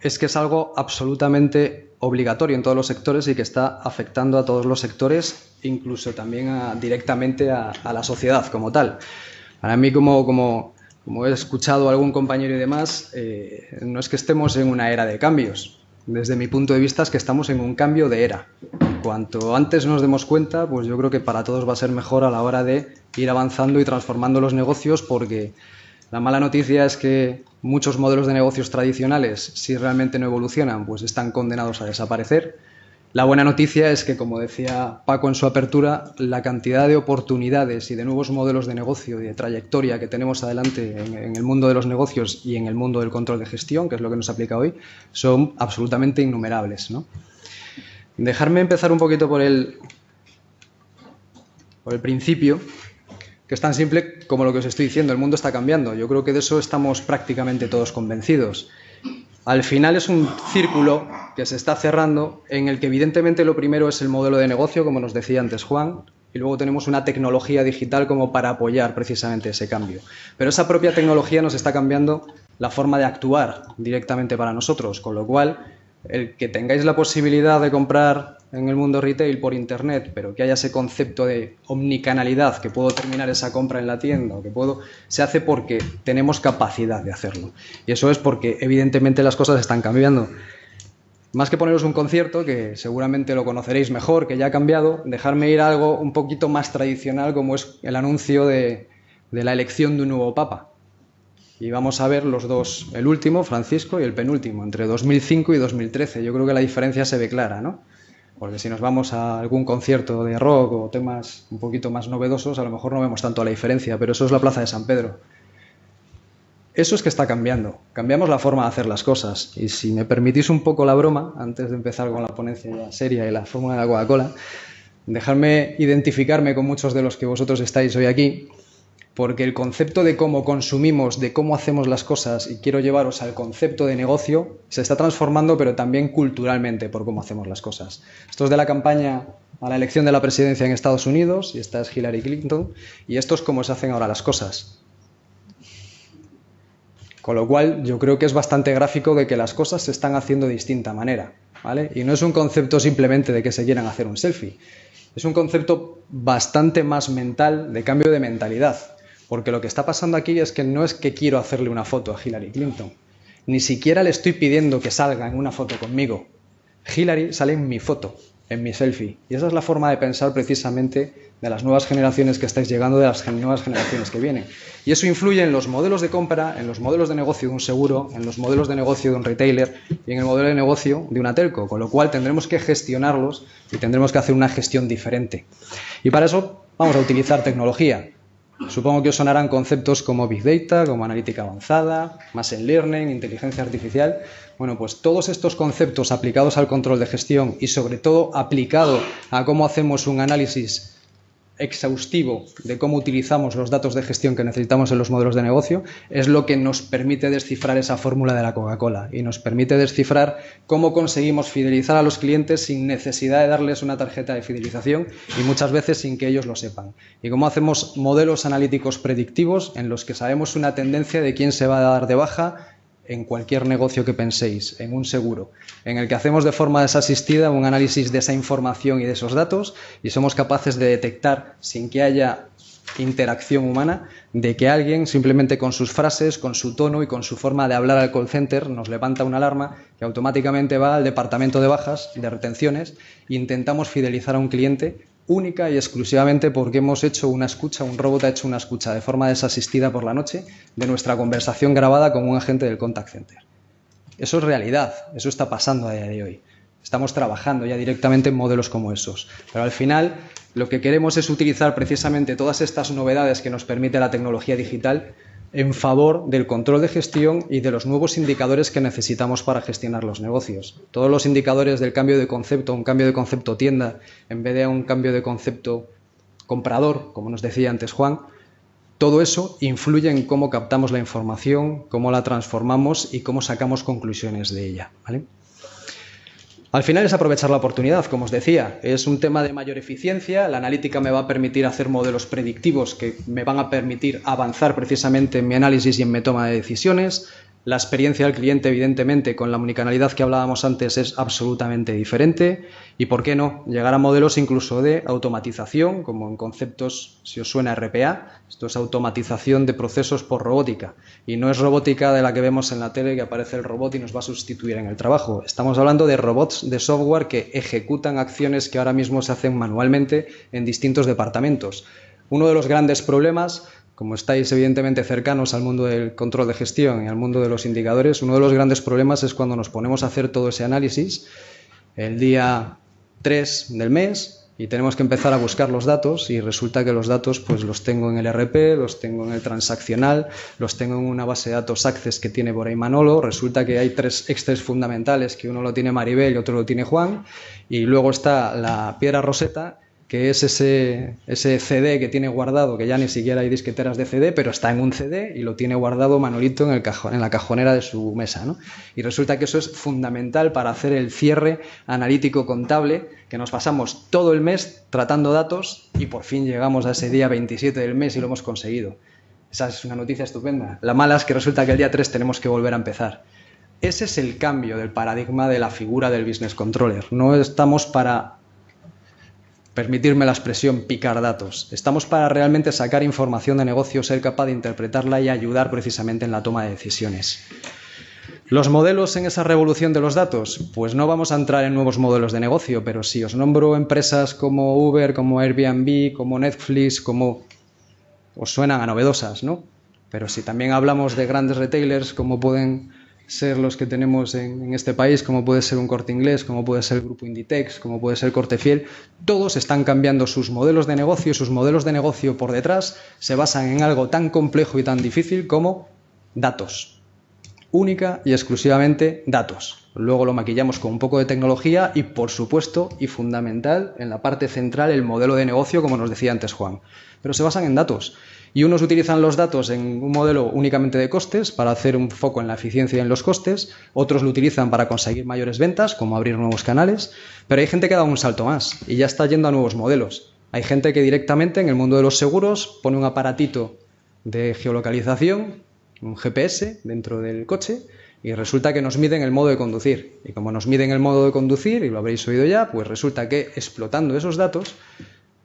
es que es algo absolutamente obligatorio en todos los sectores y que está afectando a todos los sectores, incluso también directamente a la sociedad como tal. Para mí, como he escuchado a algún compañero y demás, no es que estemos en una era de cambios. Desde mi punto de vista es que estamos en un cambio de era. Cuanto antes nos demos cuenta, pues yo creo que para todos va a ser mejor a la hora de ir avanzando y transformando los negocios, porque la mala noticia es que muchos modelos de negocios tradicionales, si realmente no evolucionan, pues están condenados a desaparecer. La buena noticia es que, como decía Paco en su apertura, la cantidad de oportunidades y de nuevos modelos de negocio y de trayectoria que tenemos adelante en el mundo de los negocios y en el mundo del control de gestión, que es lo que nos aplica hoy, son absolutamente innumerables, ¿no? Dejarme empezar un poquito por el principio, que es tan simple como lo que os estoy diciendo. El mundo está cambiando. Yo creo que de eso estamos prácticamente todos convencidos. Al final es un círculo que se está cerrando, en el que evidentemente lo primero es el modelo de negocio, como nos decía antes Juan, y luego tenemos una tecnología digital como para apoyar precisamente ese cambio. Pero esa propia tecnología nos está cambiando la forma de actuar directamente para nosotros, con lo cual el que tengáis la posibilidad de comprar en el mundo retail por internet, pero que haya ese concepto de omnicanalidad, que puedo terminar esa compra en la tienda, o que se hace porque tenemos capacidad de hacerlo. Y eso es porque evidentemente las cosas están cambiando. Más que poneros un concierto, que seguramente lo conoceréis mejor, que ya ha cambiado, dejarme ir a algo un poquito más tradicional, como es el anuncio de la elección de un nuevo papa. Y vamos a ver los dos, el último, Francisco, y el penúltimo, entre 2005 y 2013. Yo creo que la diferencia se ve clara, ¿no? Porque si nos vamos a algún concierto de rock o temas un poquito más novedosos, a lo mejor no vemos tanto la diferencia, pero eso es la Plaza de San Pedro. Eso es que está cambiando. Cambiamos la forma de hacer las cosas. Y si me permitís un poco la broma, antes de empezar con la ponencia ya seria y la fórmula de la Coca-Cola, dejadme identificarme con muchos de los que vosotros estáis hoy aquí, porque el concepto de cómo consumimos, de cómo hacemos las cosas, y quiero llevaros al concepto de negocio, se está transformando, pero también culturalmente por cómo hacemos las cosas. Esto es de la campaña a la elección de la presidencia en Estados Unidos, y esta es Hillary Clinton, y esto es cómo se hacen ahora las cosas. Con lo cual, yo creo que es bastante gráfico de que las cosas se están haciendo de distinta manera, ¿vale? Y no es un concepto simplemente de que se quieran hacer un selfie. Es un concepto bastante más mental, de cambio de mentalidad. Porque lo que está pasando aquí es que no es que quiero hacerle una foto a Hillary Clinton. Ni siquiera le estoy pidiendo que salga en una foto conmigo. Hillary sale en mi foto, en mi selfie. Y esa es la forma de pensar precisamente de las nuevas generaciones que estáis llegando, de las nuevas generaciones que vienen. Y eso influye en los modelos de compra, en los modelos de negocio de un seguro, en los modelos de negocio de un retailer y en el modelo de negocio de una telco, con lo cual tendremos que gestionarlos y tendremos que hacer una gestión diferente. Y para eso vamos a utilizar tecnología. Supongo que os sonarán conceptos como Big Data, como analítica avanzada, Machine Learning, inteligencia artificial. Bueno, pues todos estos conceptos aplicados al control de gestión y sobre todo aplicado a cómo hacemos un análisis exhaustivo de cómo utilizamos los datos de gestión que necesitamos en los modelos de negocio, es lo que nos permite descifrar esa fórmula de la Coca-Cola y nos permite descifrar cómo conseguimos fidelizar a los clientes sin necesidad de darles una tarjeta de fidelización y muchas veces sin que ellos lo sepan. Y cómo hacemos modelos analíticos predictivos en los que sabemos una tendencia de quién se va a dar de baja en cualquier negocio que penséis, en un seguro, en el que hacemos de forma desasistida un análisis de esa información y de esos datos y somos capaces de detectar, sin que haya interacción humana, de que alguien simplemente con sus frases, con su tono y con su forma de hablar al call center nos levanta una alarma que automáticamente va al departamento de bajas, de retenciones, e intentamos fidelizar a un cliente única y exclusivamente porque hemos hecho una escucha, un robot ha hecho una escucha de forma desasistida por la noche de nuestra conversación grabada con un agente del contact center. Eso es realidad, eso está pasando a día de hoy. Estamos trabajando ya directamente en modelos como esos. Pero al final lo que queremos es utilizar precisamente todas estas novedades que nos permite la tecnología digital en favor del control de gestión y de los nuevos indicadores que necesitamos para gestionar los negocios. Todos los indicadores del cambio de concepto, un cambio de concepto tienda, en vez de un cambio de concepto comprador, como nos decía antes Juan, todo eso influye en cómo captamos la información, cómo la transformamos y cómo sacamos conclusiones de ella, ¿vale? Al final es aprovechar la oportunidad, como os decía, es un tema de mayor eficiencia, la analítica me va a permitir hacer modelos predictivos que me van a permitir avanzar precisamente en mi análisis y en mi toma de decisiones. La experiencia del cliente, evidentemente, con la omnicanalidad que hablábamos antes es absolutamente diferente y, ¿por qué no?, llegar a modelos incluso de automatización, como en conceptos, si os suena RPA, esto es automatización de procesos por robótica y no es robótica de la que vemos en la tele que aparece el robot y nos va a sustituir en el trabajo. Estamos hablando de robots de software que ejecutan acciones que ahora mismo se hacen manualmente en distintos departamentos. Uno de los grandes problemas, como estáis evidentemente cercanos al mundo del control de gestión y al mundo de los indicadores, uno de los grandes problemas es cuando nos ponemos a hacer todo ese análisis el día 3 del mes y tenemos que empezar a buscar los datos y resulta que los datos pues los tengo en el RP, los tengo en el transaccional, los tengo en una base de datos Access que tiene por ahí Manolo, resulta que hay 3 Excels fundamentales que uno lo tiene Maribel y otro lo tiene Juan y luego está la piedra Rosetta, que es ese CD que tiene guardado, que ya ni siquiera hay disqueteras de CD, pero está en un CD y lo tiene guardado Manolito en la cajonera de su mesa, ¿no? Y resulta que eso es fundamental para hacer el cierre analítico contable, que nos pasamos todo el mes tratando datos y por fin llegamos a ese día 27 del mes y lo hemos conseguido. Esa es una noticia estupenda. La mala es que resulta que el día 3 tenemos que volver a empezar. Ese es el cambio del paradigma de la figura del business controller. No estamos para, permitirme la expresión, picar datos. Estamos para realmente sacar información de negocio, ser capaz de interpretarla y ayudar precisamente en la toma de decisiones. ¿Los modelos en esa revolución de los datos? Pues no vamos a entrar en nuevos modelos de negocio, pero si os nombro empresas como Uber, como Airbnb, como Netflix, como os suenan a novedosas, ¿no? Pero si también hablamos de grandes retailers como pueden ser los que tenemos en este país, como puede ser un Corte Inglés, como puede ser el Grupo Inditex, como puede ser Corte Fiel, todos están cambiando sus modelos de negocio y sus modelos de negocio por detrás se basan en algo tan complejo y tan difícil como datos. Única y exclusivamente datos. Luego lo maquillamos con un poco de tecnología y, por supuesto, y fundamental, en la parte central, el modelo de negocio, como nos decía antes Juan. Pero se basan en datos. Y unos utilizan los datos en un modelo únicamente de costes para hacer un foco en la eficiencia y en los costes, otros lo utilizan para conseguir mayores ventas, como abrir nuevos canales, pero hay gente que ha dado un salto más y ya está yendo a nuevos modelos. Hay gente que directamente en el mundo de los seguros pone un aparatito de geolocalización, un GPS dentro del coche, y resulta que nos miden el modo de conducir. Y como nos miden el modo de conducir, y lo habréis oído ya, pues resulta que explotando esos datos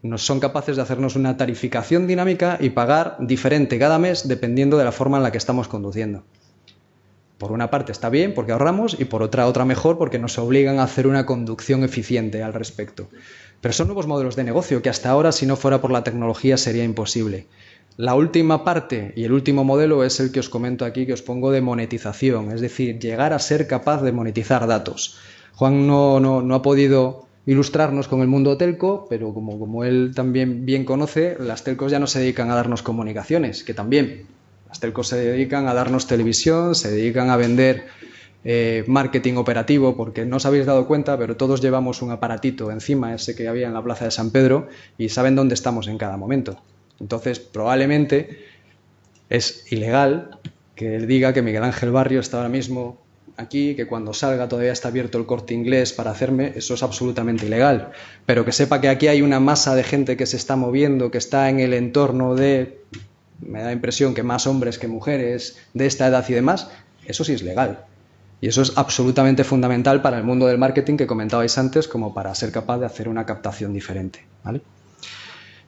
nos son capaces de hacernos una tarificación dinámica y pagar diferente cada mes dependiendo de la forma en la que estamos conduciendo. Por una parte está bien porque ahorramos y por otra mejor porque nos obligan a hacer una conducción eficiente al respecto. Pero son nuevos modelos de negocio que hasta ahora, si no fuera por la tecnología, sería imposible. La última parte y el último modelo es el que os comento aquí, que os pongo de monetización, es decir, llegar a ser capaz de monetizar datos. Juan no ha podido ilustrarnos con el mundo telco, pero como él también bien conoce, las telcos ya no se dedican a darnos comunicaciones, que también. Las telcos se dedican a darnos televisión, se dedican a vender marketing operativo, porque no os habéis dado cuenta, pero todos llevamos un aparatito encima, ese que había en la plaza de San Pedro, y saben dónde estamos en cada momento. Entonces, probablemente es ilegal que él diga que Miguel Ángel Barrio está ahora mismo aquí, que cuando salga todavía está abierto el Corte Inglés para hacerme, eso es absolutamente ilegal. Pero que sepa que aquí hay una masa de gente que se está moviendo, que está en el entorno de, me da la impresión que más hombres que mujeres de esta edad y demás, eso sí es legal. Y eso es absolutamente fundamental para el mundo del marketing que comentabais antes, como para ser capaz de hacer una captación diferente, ¿vale?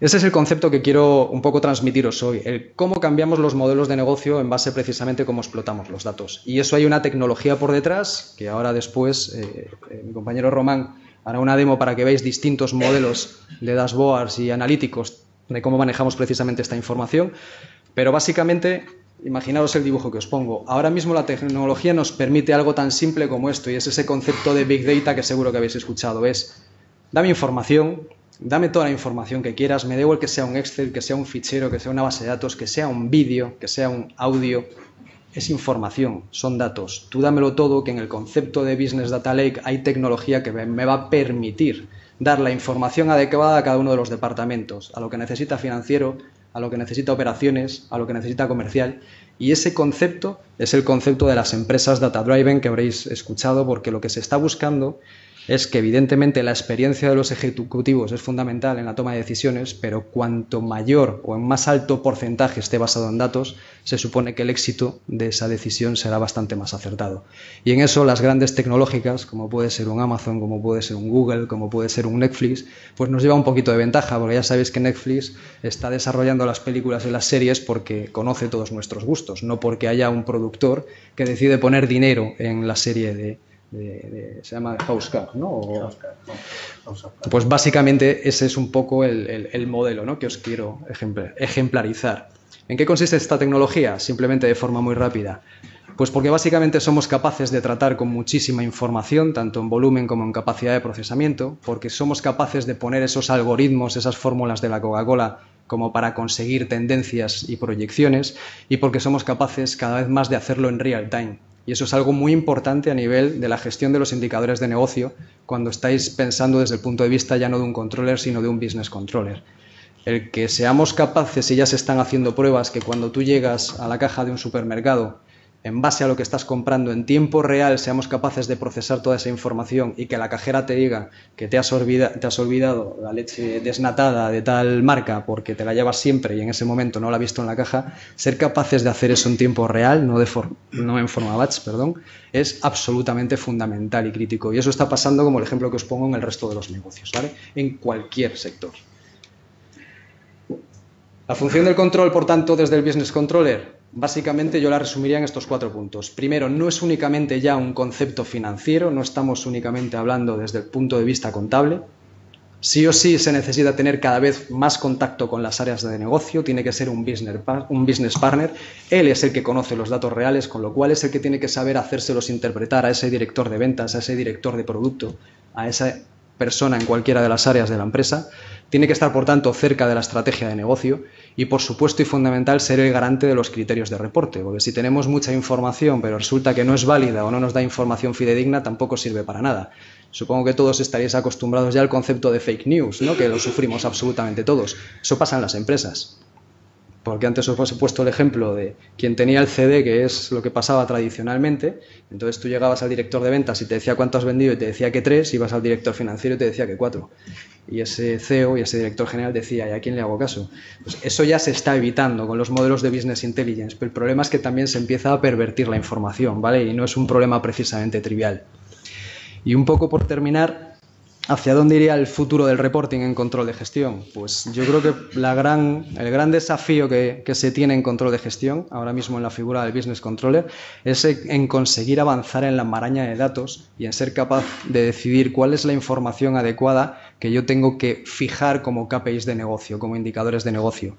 Ese es el concepto que quiero un poco transmitiros hoy, el cómo cambiamos los modelos de negocio en base precisamente a cómo explotamos los datos. Y eso hay una tecnología por detrás, que ahora después mi compañero Román hará una demo para que veáis distintos modelos de dashboards y analíticos de cómo manejamos precisamente esta información. Pero básicamente, imaginaos el dibujo que os pongo. Ahora mismo la tecnología nos permite algo tan simple como esto, y es ese concepto de Big Data que seguro que habéis escuchado. Es, dame información, dame toda la información que quieras, me da igual que sea un Excel, que sea un fichero, que sea una base de datos, que sea un vídeo, que sea un audio. Es información, son datos. Tú dámelo todo, que en el concepto de Business Data Lake hay tecnología que me va a permitir dar la información adecuada a cada uno de los departamentos, a lo que necesita financiero, a lo que necesita operaciones, a lo que necesita comercial. Y ese concepto es el concepto de las empresas data-driven que habréis escuchado, porque lo que se está buscando es que evidentemente la experiencia de los ejecutivos es fundamental en la toma de decisiones, pero cuanto mayor o en más alto porcentaje esté basado en datos, se supone que el éxito de esa decisión será bastante más acertado. Y en eso las grandes tecnológicas, como puede ser un Amazon, como puede ser un Google, como puede ser un Netflix, pues nos lleva un poquito de ventaja, porque ya sabéis que Netflix está desarrollando las películas y las series porque conoce todos nuestros gustos, no porque haya un productor que decide poner dinero en la serie se llama House Car, ¿no? Pues básicamente ese es un poco el modelo, ¿no?, que os quiero ejemplarizar. ¿En qué consiste esta tecnología? Simplemente de forma muy rápida. Pues porque básicamente somos capaces de tratar con muchísima información, tanto en volumen como en capacidad de procesamiento, porque somos capaces de poner esos algoritmos, esas fórmulas de la Coca-Cola como para conseguir tendencias y proyecciones, y porque somos capaces cada vez más de hacerlo en real time. Y eso es algo muy importante a nivel de la gestión de los indicadores de negocio cuando estáis pensando desde el punto de vista ya no de un controller, sino de un business controller. El que seamos capaces, y ya se están haciendo pruebas, que cuando tú llegas a la caja de un supermercado, en base a lo que estás comprando en tiempo real, seamos capaces de procesar toda esa información y que la cajera te diga que te has olvidado la leche desnatada de tal marca porque te la llevas siempre y en ese momento no la has visto en la caja, ser capaces de hacer eso en tiempo real, no en forma batch, es absolutamente fundamental y crítico. Y eso está pasando, como el ejemplo que os pongo, en el resto de los negocios, ¿vale? En cualquier sector. La función del control, por tanto, desde el Business Controller, básicamente yo la resumiría en estos 4 puntos. Primero, no es únicamente ya un concepto financiero, no estamos únicamente hablando desde el punto de vista contable. Sí o sí se necesita tener cada vez más contacto con las áreas de negocio, tiene que ser un business partner. Él es el que conoce los datos reales, con lo cual es el que tiene que saber hacérselos interpretar a ese director de ventas, a ese director de producto, a esa persona en cualquiera de las áreas de la empresa. Tiene que estar, por tanto, cerca de la estrategia de negocio y, por supuesto y fundamental, ser el garante de los criterios de reporte, porque si tenemos mucha información pero resulta que no es válida o no nos da información fidedigna, tampoco sirve para nada. Supongo que todos estaréis acostumbrados ya al concepto de fake news, ¿no?, que lo sufrimos absolutamente todos. Eso pasa en las empresas. Porque antes os he puesto el ejemplo de quien tenía el CD, que es lo que pasaba tradicionalmente. Entonces tú llegabas al director de ventas y te decía cuánto has vendido y te decía que 3, ibas al director financiero y te decía que 4. Y ese CEO y ese director general decía, ¿y a quién le hago caso? Pues eso ya se está evitando con los modelos de Business Intelligence, pero el problema es que también se empieza a pervertir la información, ¿vale? Y no es un problema precisamente trivial. Y un poco por terminar, ¿hacia dónde iría el futuro del reporting en control de gestión? Pues yo creo que el gran desafío que se tiene en control de gestión, ahora mismo en la figura del Business Controller, es en conseguir avanzar en la maraña de datos y en ser capaz de decidir cuál es la información adecuada que yo tengo que fijar como KPIs de negocio, como indicadores de negocio.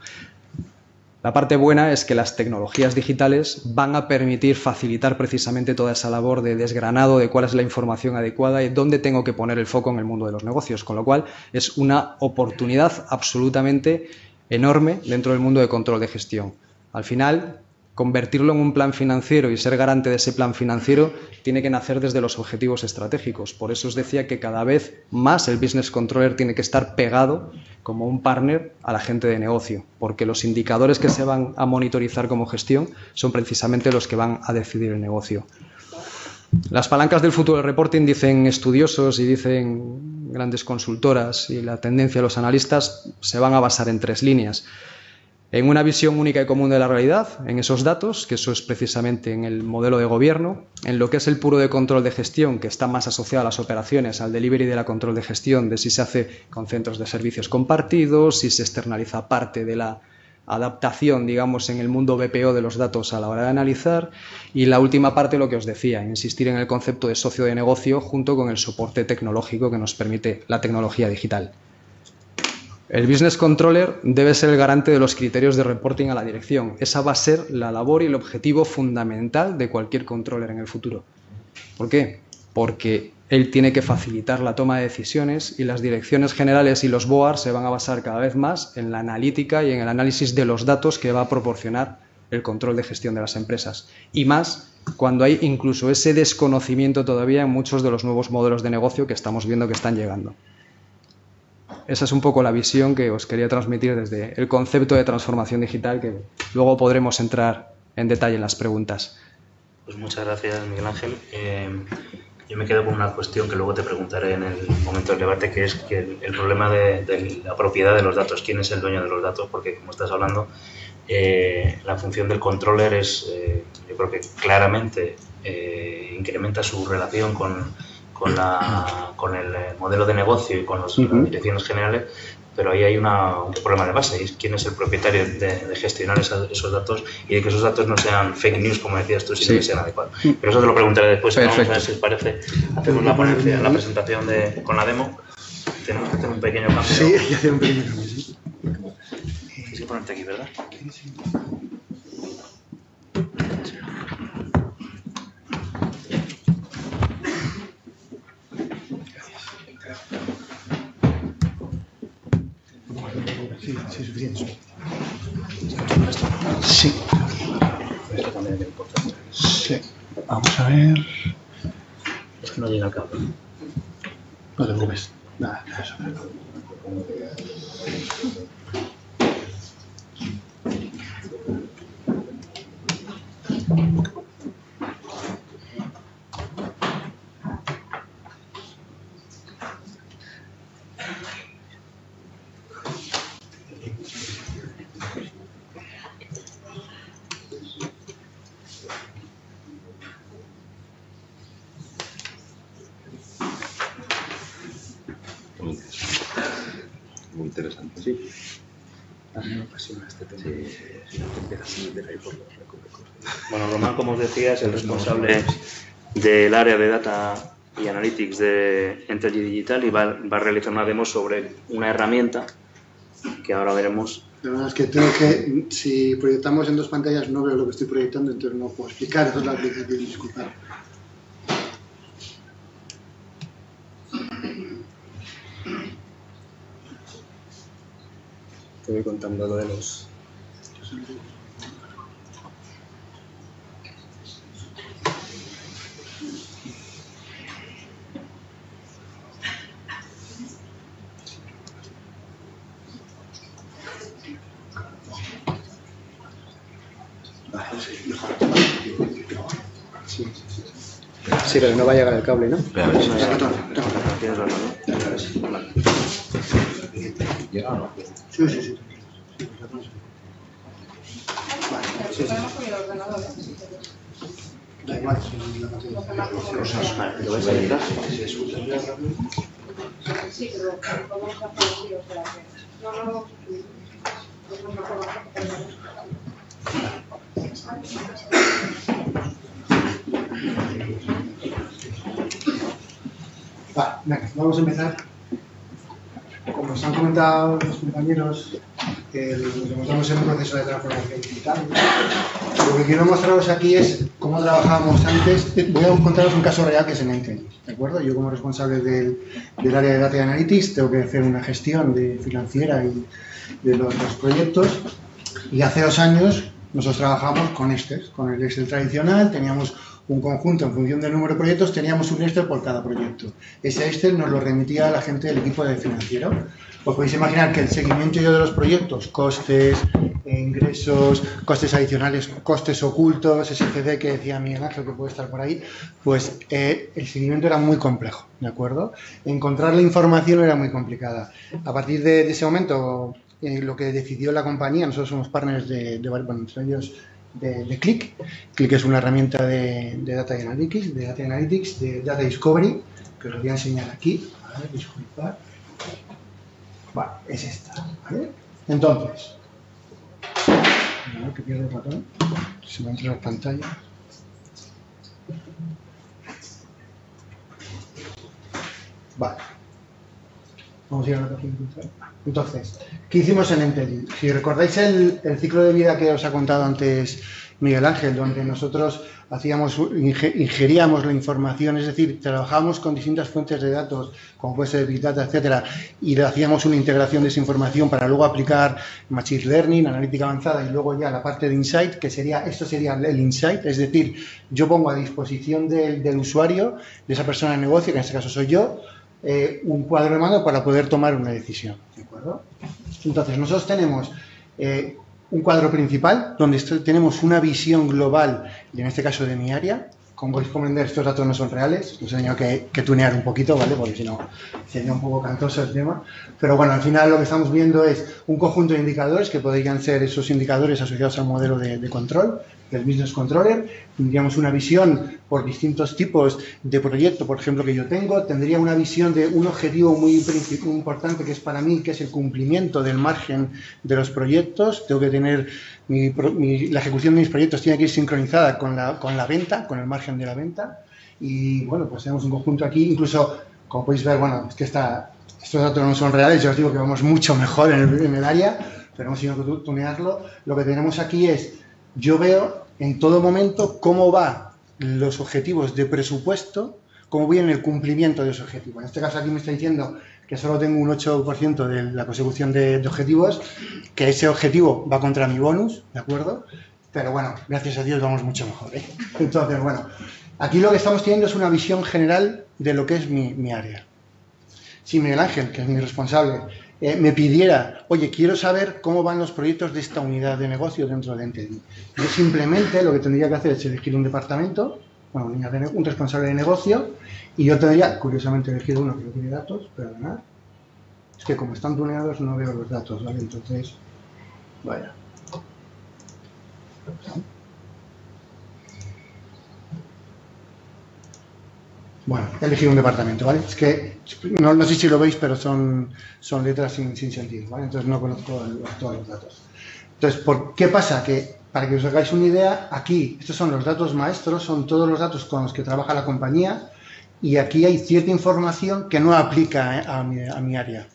La parte buena es que las tecnologías digitales van a permitir facilitar precisamente toda esa labor de desgranado de cuál es la información adecuada y dónde tengo que poner el foco en el mundo de los negocios, con lo cual es una oportunidad absolutamente enorme dentro del mundo de control de gestión. Al final, convertirlo en un plan financiero y ser garante de ese plan financiero tiene que nacer desde los objetivos estratégicos. Por eso os decía que cada vez más el Business Controller tiene que estar pegado como un partner a la gente de negocio, porque los indicadores que se van a monitorizar como gestión son precisamente los que van a decidir el negocio. Las palancas del futuro del reporting, dicen estudiosos y dicen grandes consultoras, y la tendencia de los analistas se van a basar en 3 líneas. En una visión única y común de la realidad, en esos datos, que eso es precisamente en el modelo de gobierno, en lo que es el puro de control de gestión, que está más asociado a las operaciones, al delivery de la control de gestión, de si se hace con centros de servicios compartidos, si se externaliza parte de la adaptación, digamos, en el mundo BPO de los datos a la hora de analizar, y la última parte, lo que os decía, insistir en el concepto de socio de negocio junto con el soporte tecnológico que nos permite la tecnología digital. El Business Controller debe ser el garante de los criterios de reporting a la dirección. Esa va a ser la labor y el objetivo fundamental de cualquier controller en el futuro. ¿Por qué? Porque él tiene que facilitar la toma de decisiones y las direcciones generales y los boards se van a basar cada vez más en la analítica y en el análisis de los datos que va a proporcionar el control de gestión de las empresas. Y más cuando hay incluso ese desconocimiento todavía en muchos de los nuevos modelos de negocio que estamos viendo que están llegando. Esa es un poco la visión que os quería transmitir desde el concepto de transformación digital, que luego podremos entrar en detalle en las preguntas. Pues muchas gracias, Miguel Ángel. Yo me quedo con una cuestión que luego te preguntaré en el momento del debate, que es que el problema de la propiedad de los datos. ¿Quién es el dueño de los datos? Porque, como estás hablando, la función del controller es, yo creo que claramente incrementa su relación con el modelo de negocio y con las direcciones generales, pero ahí hay un problema de base, y es quién es el propietario de gestionar esos datos y de que esos datos no sean fake news, como decías tú, sino que sean adecuados. Pero eso te lo preguntaré después. Vamos a ver si os parece. Hacemos la ponencia, la presentación con la demo. Tenemos que hacer un pequeño cambio. Sí, hay que hacer un pequeño cambio, sí. Tienes que ponerte aquí, ¿verdad? Sí. Sí, suficiente. Sí. Esto también es importante. Sí. Vamos a ver. Es que no llega al cable. No te preocupes. Nada, eso. Muy interesante, sí. A mí me apasiona este tema. Sí. Empiezas a meter ahí por los recovecos. Bueno, Román, como os decía, es el responsable del área de Data y Analytics de Entergy Digital y va a realizar una demo sobre una herramienta que ahora veremos. La verdad es que tengo que, si proyectamos en 2 pantallas no veo lo que estoy proyectando, entonces no puedo explicar, eso es la aplicación, disculpad. Te voy contando lo de los... Sí. Sí, pero no va a llegar el cable, ¿no? Espera, a ver si Tienes razón. llega o no. Sí, sí, sí. Vale, sí, sí. Da igual, si la pantalla. Vale, ¿lo vais a editar? Sí, pero podemos hacer así, o sea que... No, no, Vale, venga, vamos a empezar. Como os han comentado los compañeros, nos encontramos en un proceso de transformación digital. Lo que quiero mostraros aquí es cómo trabajábamos antes. Voy a contaros un caso real que es en Entity, ¿de acuerdo? Yo como responsable del área de Data Analytics tengo que hacer una gestión financiera y de los proyectos. Y hace 2 años nosotros trabajamos con Excel, con el Excel tradicional. Teníamos un conjunto en función del número de proyectos, teníamos un Excel por cada proyecto. Ese Excel nos lo remitía a la gente del equipo de financiero. Os podéis imaginar que el seguimiento de los proyectos, costes, ingresos, costes adicionales, costes ocultos, SCD que decía Miguel Ángel que puede estar por ahí, pues el seguimiento era muy complejo, ¿de acuerdo? Encontrar la información era muy complicada. A partir de ese momento, lo que decidió la compañía, nosotros somos partners bueno, entre ellos de Qlik. Qlik es una herramienta de Data Analytics, de Data Discovery, que os voy a enseñar aquí. A ver, disculpad. Vale, es esta, ¿vale? Entonces, a ver que pierdo el ratón, se me entra la pantalla. Vale. Vamos a ir a la página principal. Entonces, ¿qué hicimos en Entity? Si recordáis el ciclo de vida que os ha contado antes Miguel Ángel, donde nosotros ingeríamos la información, es decir, trabajábamos con distintas fuentes de datos, como puede ser Big Data, etcétera, y le hacíamos una integración de esa información para luego aplicar Machine Learning, analítica avanzada, y luego ya la parte de Insight, que esto sería el Insight, es decir, yo pongo a disposición del usuario, de esa persona de negocio, que en este caso soy yo, un cuadro de mando para poder tomar una decisión, ¿de acuerdo? Entonces, nosotros tenemos un cuadro principal donde tenemos una visión global, y en este caso de mi área. Como podéis comprender, estos datos no son reales, os he tenido que tunear un poquito, ¿vale? Porque si no, sería un poco cantoso el tema. Pero bueno, al final lo que estamos viendo es un conjunto de indicadores que podrían ser esos indicadores asociados al modelo de control, del Business Controller. Tendríamos una visión por distintos tipos de proyecto, por ejemplo, que yo tengo. Tendría una visión de un objetivo muy importante que es para mí, que es el cumplimiento del margen de los proyectos. Tengo que tener la ejecución de mis proyectos tiene que ir sincronizada con la venta, con el margen de la venta. Y bueno, pues tenemos un conjunto aquí. Incluso, como podéis ver, bueno, es que estos datos no son reales. Yo os digo que vamos mucho mejor en el área, pero hemos tenido que tunearlo. Lo que tenemos aquí es, yo veo en todo momento cómo van los objetivos de presupuesto, cómo voy en el cumplimiento de ese objetivo. En este caso aquí me está diciendo que solo tengo un 8% de la consecución de objetivos, que ese objetivo va contra mi bonus, ¿de acuerdo? Pero bueno, gracias a Dios vamos mucho mejor, ¿eh? Entonces, bueno, aquí lo que estamos teniendo es una visión general de lo que es mi área. Si Miguel Ángel, que es mi responsable, me pidiera, oye, quiero saber cómo van los proyectos de esta unidad de negocio dentro de Entity, yo simplemente lo que tendría que hacer es elegir un departamento, bueno, un responsable de negocio, y yo tendría, curiosamente, elegido uno que no tiene datos, pero nada, es que como están tuneados no veo los datos, ¿vale? Entonces, vaya. Bueno, he elegido un departamento, ¿vale? Es que no sé si lo veis, pero son letras sin sentido, ¿vale? Entonces no conozco todos los datos. Entonces, ¿qué pasa? Que para que os hagáis una idea, aquí, estos son los datos maestros, son todos los datos con los que trabaja la compañía, y aquí hay cierta información que no aplica a mi área.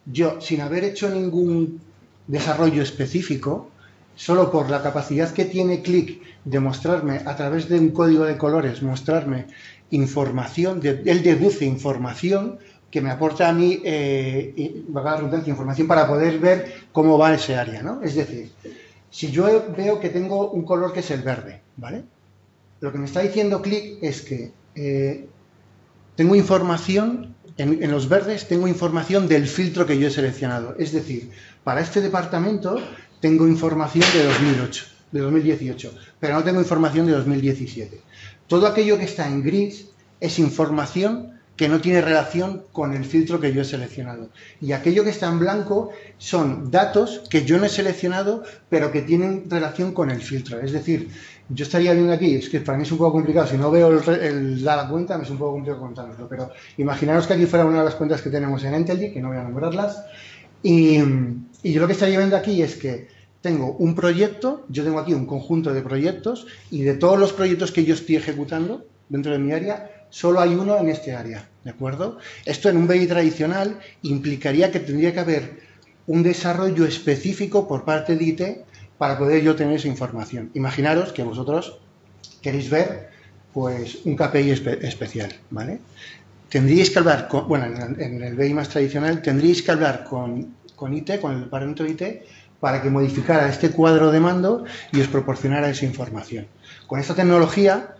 Yo, sin haber hecho ningún desarrollo específico, solo por la capacidad que tiene Qlik de mostrarme a través de un código de colores, mostrarme información, él deduce información que me aporta a mí, valga la redundancia, información para poder ver cómo va ese área, ¿no? Es decir, si yo veo que tengo un color que es el verde, ¿vale? Lo que me está diciendo Qlik es que tengo información, en los verdes tengo información del filtro que yo he seleccionado. Es decir, para este departamento tengo información de 2008. de 2018, pero no tengo información de 2017. Todo aquello que está en gris es información que no tiene relación con el filtro que yo he seleccionado. Y aquello que está en blanco son datos que yo no he seleccionado, pero que tienen relación con el filtro. Es decir, yo estaría viendo aquí, es que para mí es un poco complicado, si no veo la cuenta, me es un poco complicado contároslo, pero imaginaros que aquí fuera una de las cuentas que tenemos en Entelgy, que no voy a nombrarlas, y yo lo que estaría viendo aquí es que tengo un proyecto, yo tengo aquí un conjunto de proyectos, y de todos los proyectos que yo estoy ejecutando dentro de mi área, solo hay uno en este área, ¿de acuerdo? Esto en un BI tradicional implicaría que tendría que haber un desarrollo específico por parte de IT para poder yo tener esa información. Imaginaros que vosotros queréis ver pues un KPI especial, ¿vale? Tendríais que hablar, en el BI más tradicional, tendríais que hablar con IT, con el departamento de IT, para que modificara este cuadro de mando y os proporcionara esa información. Con esta tecnología,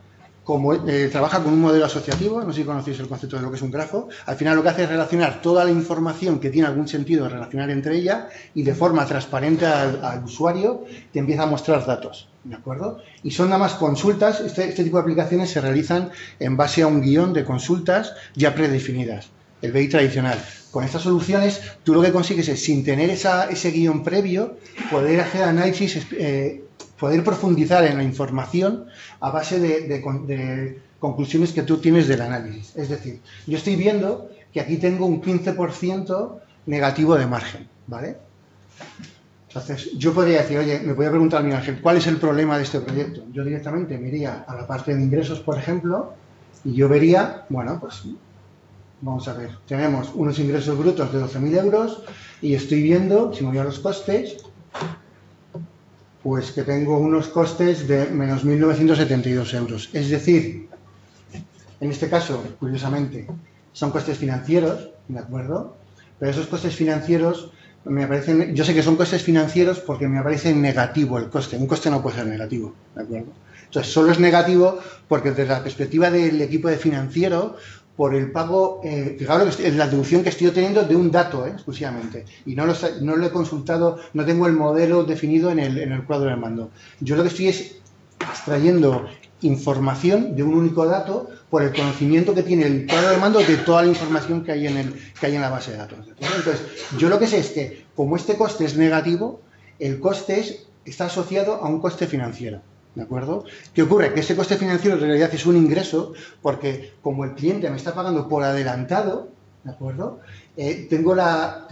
como trabaja con un modelo asociativo, no sé si conocéis el concepto de lo que es un grafo, al final lo que hace es relacionar toda la información que tiene algún sentido de relacionar entre ella y de forma transparente al usuario te empieza a mostrar datos, ¿de acuerdo? Y son nada más consultas, este tipo de aplicaciones se realizan en base a un guión de consultas ya predefinidas, el BI tradicional. Con estas soluciones tú lo que consigues es, sin tener ese guión previo, poder hacer análisis, poder profundizar en la información a base de conclusiones que tú tienes del análisis. Es decir, yo estoy viendo que aquí tengo un 15% negativo de margen, ¿vale? Entonces, yo podría decir, oye, me podría preguntar a Miguel Ángel, ¿cuál es el problema de este proyecto? Yo directamente me iría a la parte de ingresos, por ejemplo, y yo vería, bueno, pues vamos a ver, tenemos unos ingresos brutos de 12.000 euros y estoy viendo, si me voy a los costes, pues que tengo unos costes de menos 1.972 euros. Es decir, en este caso, curiosamente, son costes financieros, ¿de acuerdo? Pero esos costes financieros me aparecen, yo sé que son costes financieros porque me aparece en negativo el coste. Un coste no puede ser negativo, ¿de acuerdo? Entonces, solo es negativo porque desde la perspectiva del equipo de financiero, por el pago, fijaros en la deducción que estoy obteniendo de un dato, exclusivamente, y no lo he consultado, no tengo el modelo definido en el cuadro de mando. Yo lo que estoy es extrayendo información de un único dato por el conocimiento que tiene el cuadro de mando de toda la información que hay en la base de datos. Entonces, yo lo que sé es que, como este coste es negativo, el coste está asociado a un coste financiero. ¿De acuerdo? ¿Qué ocurre? Que ese coste financiero en realidad es un ingreso porque como el cliente me está pagando por adelantado, ¿de acuerdo? Tengo la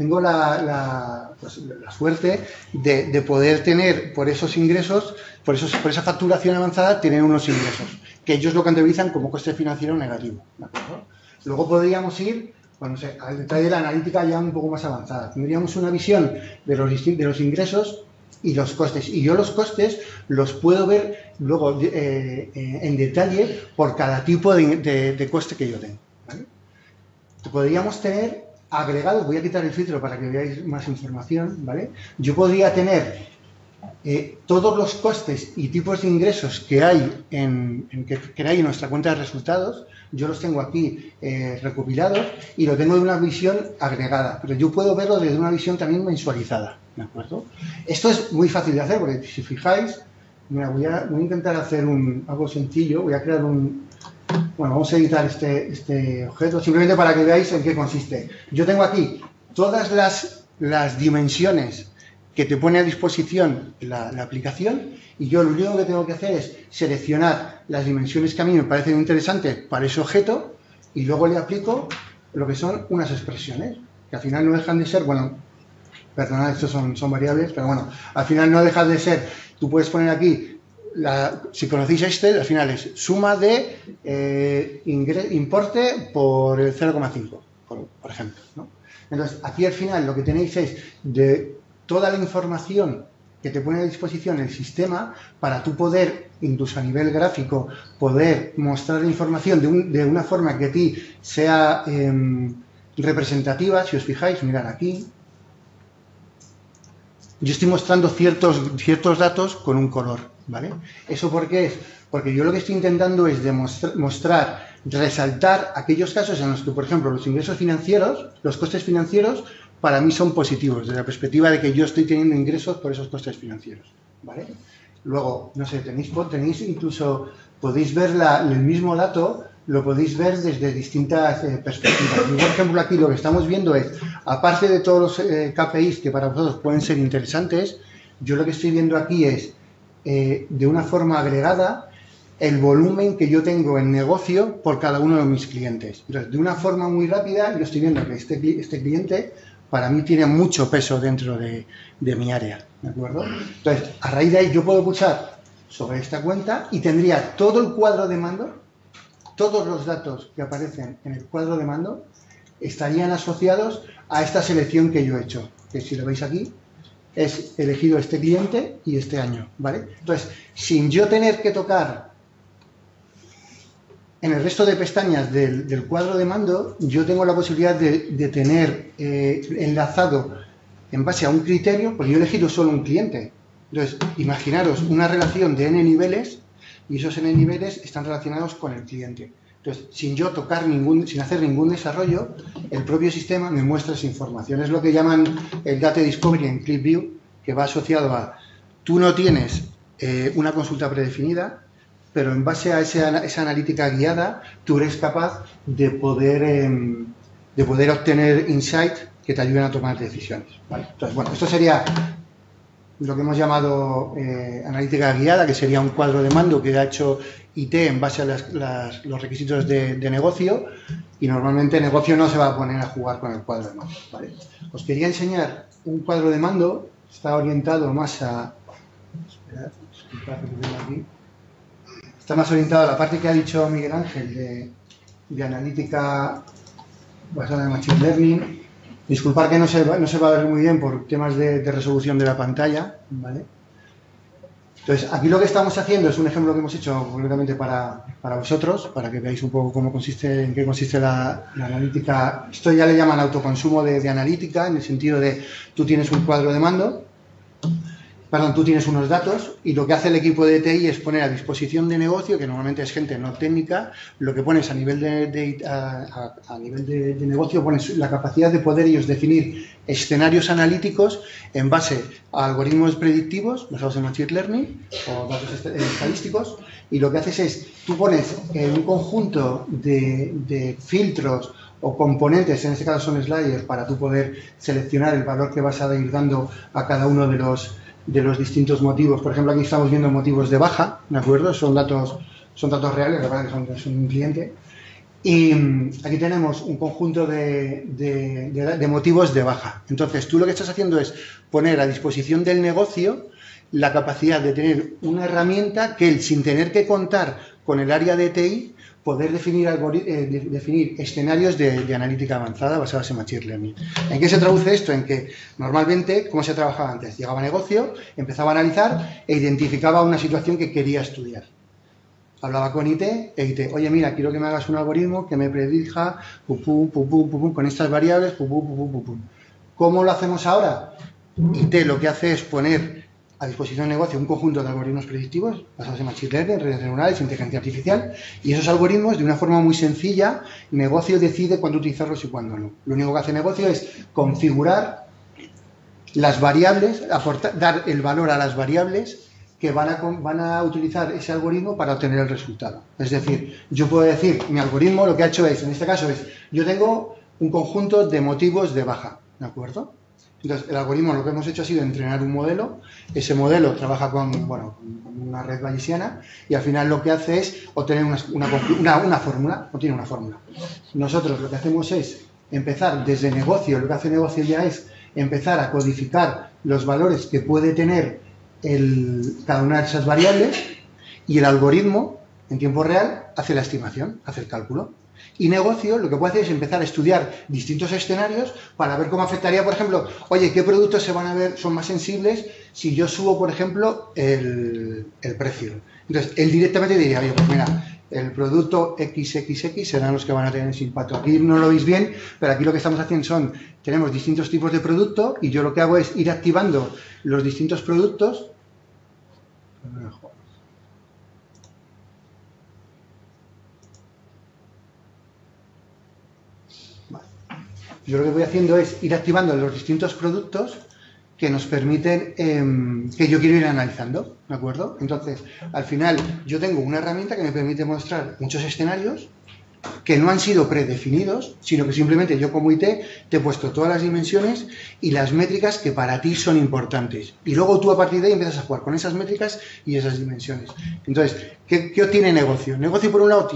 suerte de poder tener por esos ingresos, por esa facturación avanzada, tener unos ingresos, que ellos lo contabilizan como coste financiero negativo, ¿de acuerdo? Luego podríamos ir, bueno, no sé, al detalle de la analítica ya un poco más avanzada. Tendríamos una visión de los ingresos y los costes. Y yo los costes los puedo ver luego en detalle por cada tipo de coste que yo tengo, ¿vale? Podríamos tener agregados, voy a quitar el filtro para que veáis más información, ¿vale? Yo podría tener todos los costes y tipos de ingresos que hay que hay en nuestra cuenta de resultados, yo los tengo aquí recopilados y lo tengo de una visión agregada, pero yo puedo verlo desde una visión también mensualizada, ¿de acuerdo? Esto es muy fácil de hacer porque si fijáis, mira, voy a intentar hacer algo sencillo, voy a crear bueno, vamos a editar este objeto simplemente para que veáis en qué consiste. Yo tengo aquí todas las dimensiones que te pone a disposición la aplicación y yo lo único que tengo que hacer es seleccionar las dimensiones que a mí me parecen interesantes para ese objeto y luego le aplico lo que son unas expresiones, que al final no dejan de ser, bueno, perdonad, estos son variables, pero bueno, al final no dejan de ser, tú puedes poner aquí, si conocéis al final es suma de importe por el 0,5, por ejemplo, ¿no? Entonces, aquí al final lo que tenéis es de toda la información que te pone a disposición el sistema para tú poder, incluso a nivel gráfico, poder mostrar la información de una forma que a ti sea representativa. Si os fijáis, mirad aquí, yo estoy mostrando ciertos datos con un color, ¿vale? ¿Eso por qué es? Porque yo lo que estoy intentando es resaltar aquellos casos en los que, por ejemplo, los ingresos financieros, los costes financieros, para mí son positivos, desde la perspectiva de que yo estoy teniendo ingresos por esos costes financieros, ¿vale? Luego, no sé, tenéis incluso, podéis ver el mismo dato, lo podéis ver desde distintas perspectivas. Yo, por ejemplo, aquí lo que estamos viendo es, aparte de todos los KPIs que para vosotros pueden ser interesantes, yo lo que estoy viendo aquí es, de una forma agregada, el volumen que yo tengo en negocio por cada uno de mis clientes. Entonces, de una forma muy rápida, yo estoy viendo que este cliente para mí tiene mucho peso dentro de mi área, ¿de acuerdo? Entonces, a raíz de ahí yo puedo pulsar sobre esta cuenta y tendría todo el cuadro de mando, todos los datos que aparecen en el cuadro de mando estarían asociados a esta selección que yo he hecho, que si lo veis aquí, es elegido este cliente y este año, ¿vale? Entonces, sin yo tener que tocar en el resto de pestañas del cuadro de mando, yo tengo la posibilidad de tener enlazado en base a un criterio, porque yo he elegido solo un cliente. Entonces, imaginaros una relación de n niveles y esos n niveles están relacionados con el cliente. Entonces, sin yo tocar sin hacer ningún desarrollo, el propio sistema me muestra esa información. Es lo que llaman el Data Discovery en ClipView, que va asociado a, tú no tienes una consulta predefinida, pero en base a esa analítica guiada, tú eres capaz de poder obtener insight que te ayuden a tomar decisiones, ¿vale? Entonces, bueno, esto sería lo que hemos llamado analítica guiada, que sería un cuadro de mando que ha hecho IT en base a los requisitos de negocio, y normalmente el negocio no se va a poner a jugar con el cuadro de mando, ¿vale? Os quería enseñar un cuadro de mando, está orientado más a... Esperad, disculpad que lo tengo aquí. Está más orientado a la parte que ha dicho Miguel Ángel de analítica basada en Machine Learning. Disculpad que no se va a ver muy bien por temas de resolución de la pantalla, ¿vale? Entonces, aquí lo que estamos haciendo es un ejemplo que hemos hecho concretamente para vosotros, para que veáis un poco en qué consiste la analítica. Esto ya le llaman autoconsumo de analítica, en el sentido de tú tienes un cuadro de mando, tú tienes unos datos y lo que hace el equipo de TI es poner a disposición de negocio, que normalmente es gente no técnica, lo que pones a nivel de negocio, pones la capacidad de poder ellos definir escenarios analíticos en base a algoritmos predictivos basados en Machine Learning o datos estadísticos, y lo que haces es, tú pones un conjunto de filtros o componentes, en este caso son sliders, para tú poder seleccionar el valor que vas a ir dando a cada uno de los distintos motivos. Por ejemplo, aquí estamos viendo motivos de baja, ¿de acuerdo? Son datos reales, que son un cliente. Y aquí tenemos un conjunto de motivos de baja. Entonces, tú lo que estás haciendo es poner a disposición del negocio la capacidad de tener una herramienta que él, sin tener que contar con el área de TI, poder definir escenarios de analítica avanzada basados en Machine Learning. ¿En qué se traduce esto? En que normalmente, ¿cómo se trabajaba antes? Llegaba a negocio, empezaba a analizar e identificaba una situación que quería estudiar. Hablaba con IT e IT, oye, mira, quiero que me hagas un algoritmo que me predija con estas variables, ¿Cómo lo hacemos ahora? IT lo que hace es poner a disposición del negocio un conjunto de algoritmos predictivos basados en Machine Learning, redes neuronales, inteligencia artificial, y esos algoritmos, de una forma muy sencilla, negocio decide cuándo utilizarlos y cuándo no. Lo único que hace negocio es configurar las variables, dar el valor a las variables que van a utilizar ese algoritmo para obtener el resultado. Es decir, yo puedo decir, mi algoritmo lo que ha hecho es, en este caso es, yo tengo un conjunto de motivos de baja, ¿de acuerdo? Entonces, el algoritmo lo que hemos hecho ha sido entrenar un modelo, ese modelo trabaja con una red bayesiana y al final lo que hace es obtener una fórmula, obtiene una fórmula. Nosotros lo que hacemos es empezar desde negocio, lo que hace negocio ya es empezar a codificar los valores que puede tener cada una de esas variables, y el algoritmo en tiempo real hace la estimación, hace el cálculo. Y negocio lo que puede hacer es empezar a estudiar distintos escenarios para ver cómo afectaría, por ejemplo, oye, qué productos son más sensibles si yo subo, por ejemplo, el precio. Entonces, él directamente diría, oye, pues mira, el producto XXX serán los que van a tener ese impacto. Aquí no lo veis bien, pero aquí lo que estamos haciendo tenemos distintos tipos de producto y yo lo que hago es ir activando los distintos productos. Yo lo que voy haciendo es ir activando los distintos productos que nos permiten, que yo quiero ir analizando, ¿de acuerdo? Entonces, al final, yo tengo una herramienta que me permite mostrar muchos escenarios que no han sido predefinidos, sino que simplemente yo como IT te he puesto todas las dimensiones y las métricas que para ti son importantes. Y luego tú a partir de ahí empiezas a jugar con esas métricas y esas dimensiones. Entonces, ¿qué obtiene negocio? Negocio, por un lado,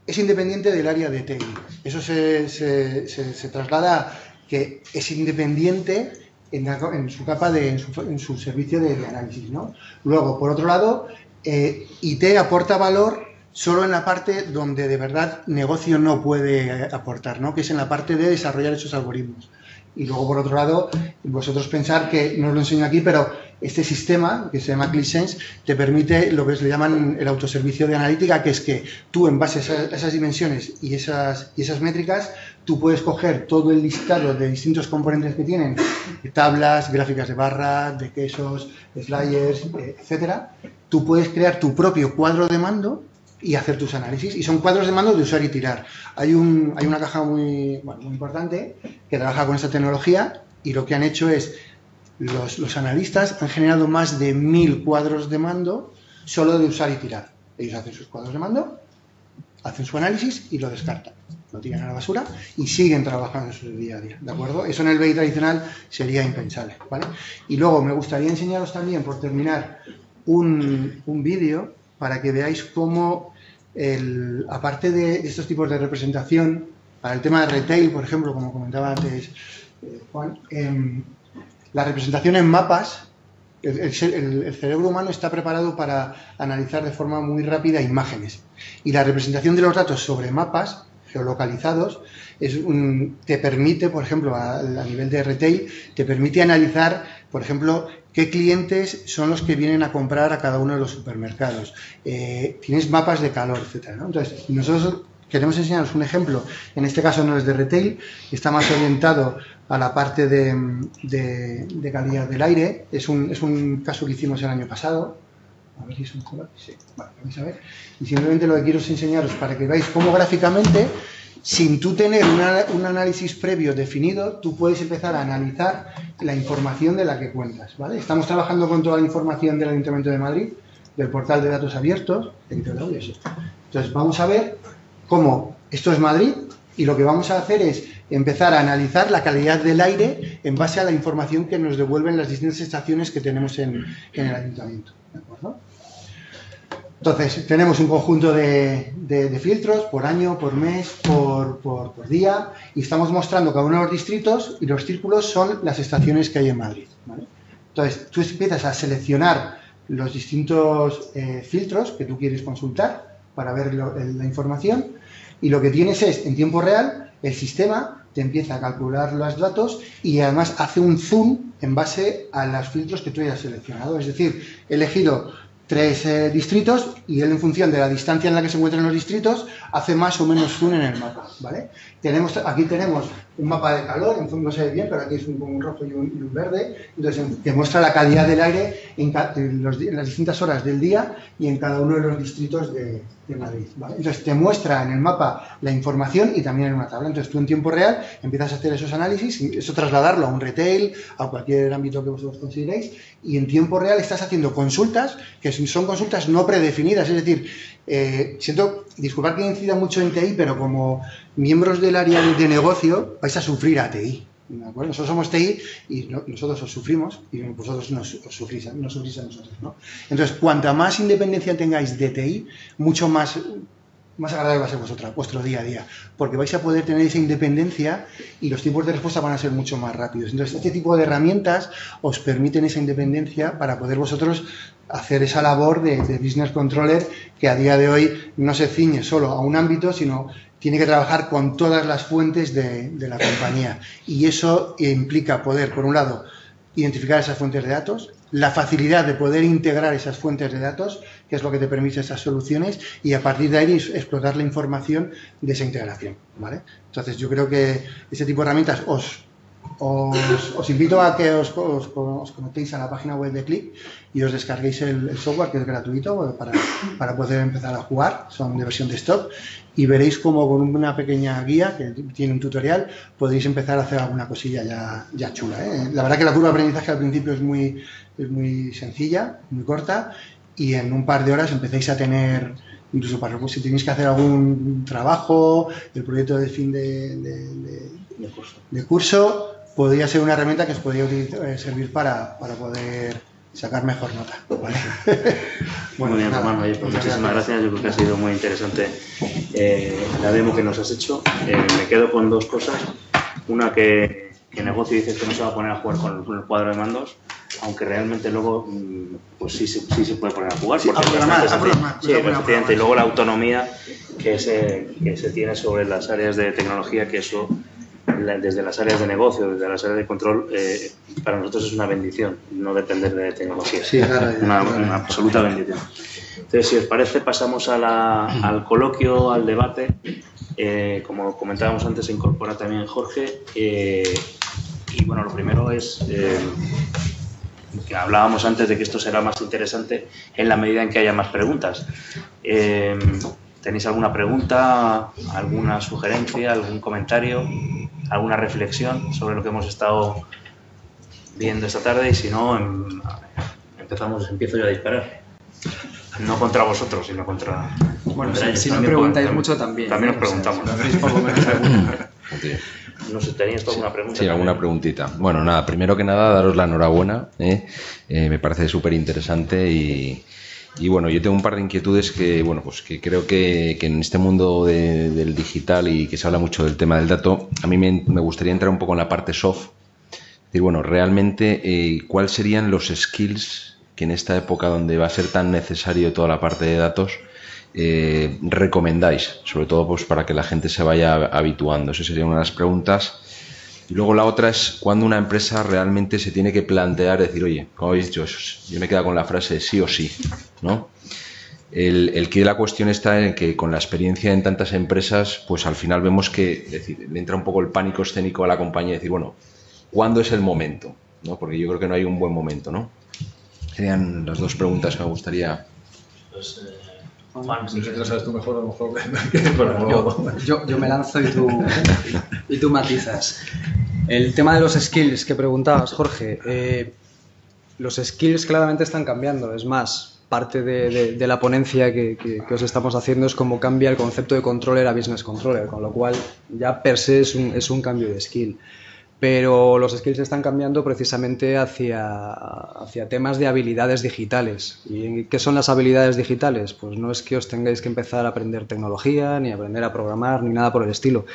es independiente del área de TI. Eso se traslada que es independiente en su capa, en su servicio de análisis, ¿no? Luego, por otro lado, IT aporta valor solo en la parte donde de verdad negocio no puede aportar, ¿no? Que es en la parte de desarrollar esos algoritmos. Y luego, por otro lado, vosotros pensar que, no os lo enseño aquí, pero este sistema, que se llama ClickSense, te permite lo que le llaman el autoservicio de analítica, que es que tú, en base a esas dimensiones y esas métricas, tú puedes coger todo el listado de distintos componentes que tienen, de tablas, gráficas de barras, de quesos, sliders, etcétera. Tú puedes crear tu propio cuadro de mando y hacer tus análisis. Y son cuadros de mando de usar y tirar. Hay una caja muy importante que trabaja con esta tecnología y lo que han hecho es, los analistas han generado más de 1000 cuadros de mando solo de usar y tirar. Ellos hacen sus cuadros de mando, hacen su análisis y lo descartan. Lo tiran a la basura y siguen trabajando en su día a día, ¿de acuerdo? Eso en el BI tradicional sería impensable, ¿vale? Y luego me gustaría enseñaros también, por terminar, un vídeo para que veáis cómo, aparte de estos tipos de representación, para el tema de retail, por ejemplo, como comentaba antes Juan, la representación en mapas, el cerebro humano está preparado para analizar de forma muy rápida imágenes. Y la representación de los datos sobre mapas geolocalizados te permite, por ejemplo, a nivel de retail, te permite analizar, por ejemplo, qué clientes son los que vienen a comprar a cada uno de los supermercados. Tienes mapas de calor, etcétera, ¿no? Entonces, nosotros queremos enseñaros un ejemplo, en este caso no es de retail, está más orientado a la parte de calidad del aire. Es un caso que hicimos el año pasado. A ver si es un color. Sí, vale, vamos a ver. Y simplemente lo que quiero es enseñaros para que veáis cómo gráficamente, sin tú tener un análisis previo definido, tú puedes empezar a analizar la información de la que cuentas, ¿vale? Estamos trabajando con toda la información del Ayuntamiento de Madrid, del portal de datos abiertos. Entonces vamos a ver cómo esto es Madrid y lo que vamos a hacer es empezar a analizar la calidad del aire en base a la información que nos devuelven las distintas estaciones que tenemos en el Ayuntamiento, ¿de acuerdo? Entonces, tenemos un conjunto de filtros por año, por mes, por día, y estamos mostrando cada uno de los distritos, y los círculos son las estaciones que hay en Madrid, ¿vale? Entonces, tú empiezas a seleccionar los distintos filtros que tú quieres consultar para ver la información, y lo que tienes es, en tiempo real, el sistema te empieza a calcular los datos y además hace un zoom en base a los filtros que tú hayas seleccionado. Es decir, he elegido 3 distritos y él, en función de la distancia en la que se encuentran los distritos, hace más o menos zoom en el mapa, ¿vale? Aquí tenemos un mapa de calor, en fondo no se ve bien, pero aquí es un rojo y un verde, entonces te muestra la calidad del aire en las distintas horas del día y en cada uno de los distritos de Madrid, ¿vale? Entonces te muestra en el mapa la información y también en una tabla. Entonces tú en tiempo real empiezas a hacer esos análisis, y eso trasladarlo a un retail, a cualquier ámbito que vosotros consideréis, y en tiempo real estás haciendo consultas que son consultas no predefinidas. Es decir, disculpad que incida mucho en TI, pero como miembros del área de negocio vais a sufrir a TI, ¿de acuerdo? Nosotros somos TI y nosotros os sufrimos y vosotros os sufrís a nosotros, ¿no? Entonces, cuanta más independencia tengáis de TI, mucho más agradable va a ser vuestro día a día, porque vais a poder tener esa independencia y los tiempos de respuesta van a ser mucho más rápidos. Entonces, este tipo de herramientas os permiten esa independencia para poder vosotros hacer esa labor de business controller, que a día de hoy no se ciñe solo a un ámbito, sino tiene que trabajar con todas las fuentes de la compañía. Y eso implica poder, por un lado, identificar esas fuentes de datos, la facilidad de poder integrar esas fuentes de datos, que es lo que te permite esas soluciones, y a partir de ahí explotar la información de esa integración, ¿vale? Entonces yo creo que ese tipo de herramientas os Os invito a que os conectéis a la página web de Click y os descarguéis el software, que es gratuito para poder empezar a jugar. Son de versión desktop y veréis como con una pequeña guía que tiene un tutorial podéis empezar a hacer alguna cosilla ya chula, ¿eh? La verdad que la curva de aprendizaje al principio es muy sencilla, muy corta, y en un par de horas empezáis a tener, incluso para si tenéis que hacer algún trabajo, el proyecto de fin de curso, podría ser una herramienta que os podría servir para poder sacar mejor nota, ¿vale? Bueno, muy bien, Román, pues muchísimas gracias. Yo creo que ha sido muy interesante la demo que nos has hecho. Me quedo con dos cosas. Una, que negocio dices que no se va a poner a jugar con el cuadro de mandos, aunque realmente luego pues sí se puede poner a jugar. Sí, a programar. Sí, efectivamente. Y luego la autonomía que se tiene sobre las áreas de tecnología, que eso, desde las áreas de negocio, desde las áreas de control, para nosotros es una bendición no depender de tecnología. Sí, claro, una absoluta bendición. Entonces, si os parece, pasamos al coloquio, al debate. Como comentábamos antes, se incorpora también Jorge. Y bueno, lo primero es que hablábamos antes de que esto será más interesante en la medida en que haya más preguntas. ¿Tenéis alguna pregunta, alguna sugerencia, algún comentario, alguna reflexión sobre lo que hemos estado viendo esta tarde? Y si no, empiezo yo a disparar. No contra vosotros, sino contra... Bueno, contra ellos. si no preguntáis mucho también. También os preguntamos. Por lo menos alguna. No sé, ¿tenías tú alguna pregunta? Sí, alguna preguntita. Bueno, nada, primero que nada, daros la enhorabuena. Me parece súper interesante y bueno, yo tengo un par de inquietudes que, bueno, pues que creo que en este mundo del digital y que se habla mucho del tema del dato, a mí me gustaría entrar un poco en la parte soft. Es decir, bueno, realmente, ¿cuáles serían los skills que en esta época donde va a ser tan necesario toda la parte de datos recomendáis? Sobre todo pues para que la gente se vaya habituando. Esa sería una de las preguntas. Y luego la otra es cuando una empresa realmente se tiene que plantear, decir, oye, como habéis dicho, yo me quedo con la frase sí o sí, ¿no? El que la cuestión está en que con la experiencia en tantas empresas, pues al final vemos que le entra un poco el pánico escénico a la compañía, decir, bueno, ¿cuándo es el momento? ¿No? Porque yo creo que no hay un buen momento, ¿no? Serían las dos preguntas que me gustaría. Pues, Juan, si lo sabes tú mejor, a lo mejor. Yo me lanzo y tú matizas. El tema de los skills que preguntabas, Jorge, los skills claramente están cambiando. Es más, parte de la ponencia que os estamos haciendo es cómo cambia el concepto de controller a business controller, con lo cual ya per se es un cambio de skill. Pero los skills están cambiando precisamente hacia temas de habilidades digitales. ¿Y qué son las habilidades digitales? Pues no es que os tengáis que empezar a aprender tecnología, ni aprender a programar, ni nada por el estilo.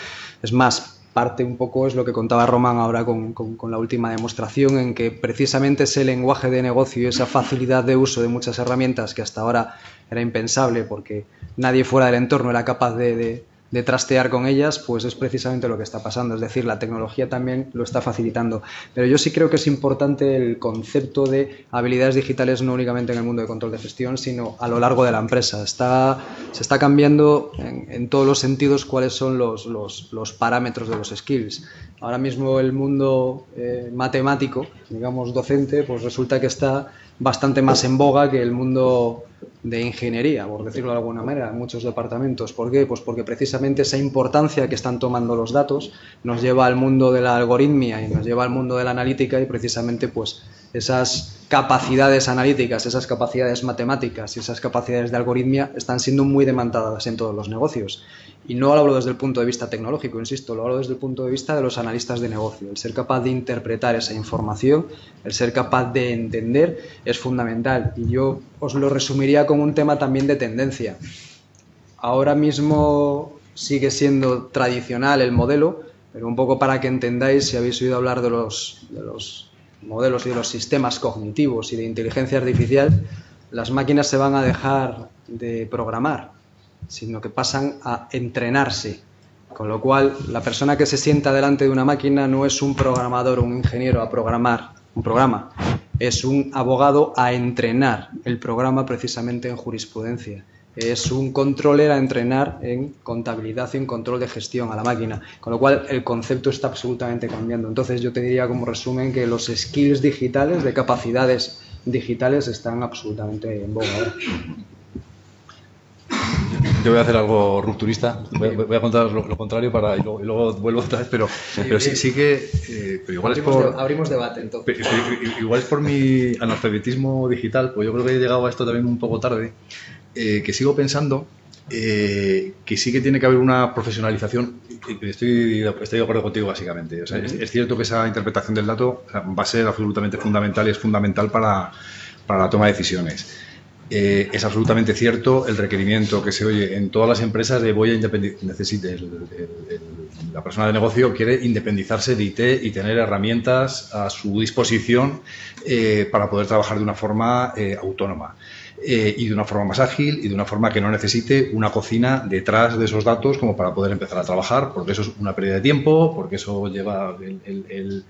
Es más, parte un poco es lo que contaba Román ahora con la última demostración, en que precisamente ese lenguaje de negocio y esa facilidad de uso de muchas herramientas que hasta ahora era impensable porque nadie fuera del entorno era capaz de trastear con ellas, pues es precisamente lo que está pasando. Es decir, la tecnología también lo está facilitando. Pero yo sí creo que es importante el concepto de habilidades digitales no únicamente en el mundo de control de gestión, sino a lo largo de la empresa. Se está cambiando en todos los sentidos cuáles son los parámetros de los skills. Ahora mismo el mundo matemático, digamos docente, pues resulta que está bastante más en boga que el mundo de ingeniería, por decirlo de alguna manera, en muchos departamentos. ¿Por qué? Pues porque precisamente esa importancia que están tomando los datos nos lleva al mundo de la algoritmia y nos lleva al mundo de la analítica, y precisamente pues esas capacidades analíticas, esas capacidades matemáticas y esas capacidades de algoritmia están siendo muy demandadas en todos los negocios. Y no lo hablo desde el punto de vista tecnológico, insisto, lo hablo desde el punto de vista de los analistas de negocio. El ser capaz de interpretar esa información, el ser capaz de entender es fundamental. Y yo os lo resumiría como un tema también de tendencia. Ahora mismo sigue siendo tradicional el modelo, pero un poco para que entendáis, si habéis oído hablar de los modelos y de los sistemas cognitivos y de inteligencia artificial, las máquinas se van a dejar de programar, sino que pasan a entrenarse. Con lo cual, la persona que se sienta delante de una máquina no es un programador o un ingeniero a programar un programa, es un abogado a entrenar el programa precisamente en jurisprudencia. es un controller a entrenar en contabilidad y en control de gestión a la máquina, con lo cual el concepto está absolutamente cambiando. Entonces yo te diría como resumen que los skills digitales, de capacidades digitales, están absolutamente en boga ahora. Yo voy a hacer algo rupturista, voy a contar lo contrario y luego vuelvo otra vez, pero sí que pero igual abrimos debate entonces. Igual es por mi analfabetismo digital, pues yo creo que he llegado a esto también un poco tarde, que sigo pensando que sí que tiene que haber una profesionalización. Estoy de acuerdo contigo básicamente. O sea, es cierto que esa interpretación del dato va a ser absolutamente fundamental y es fundamental para la toma de decisiones. Es absolutamente cierto el requerimiento que se oye en todas las empresas de la persona de negocio quiere independizarse de IT y tener herramientas a su disposición para poder trabajar de una forma autónoma y de una forma más ágil y de una forma que no necesite una cocina detrás de esos datos como para poder empezar a trabajar, porque eso es una pérdida de tiempo, porque eso lleva el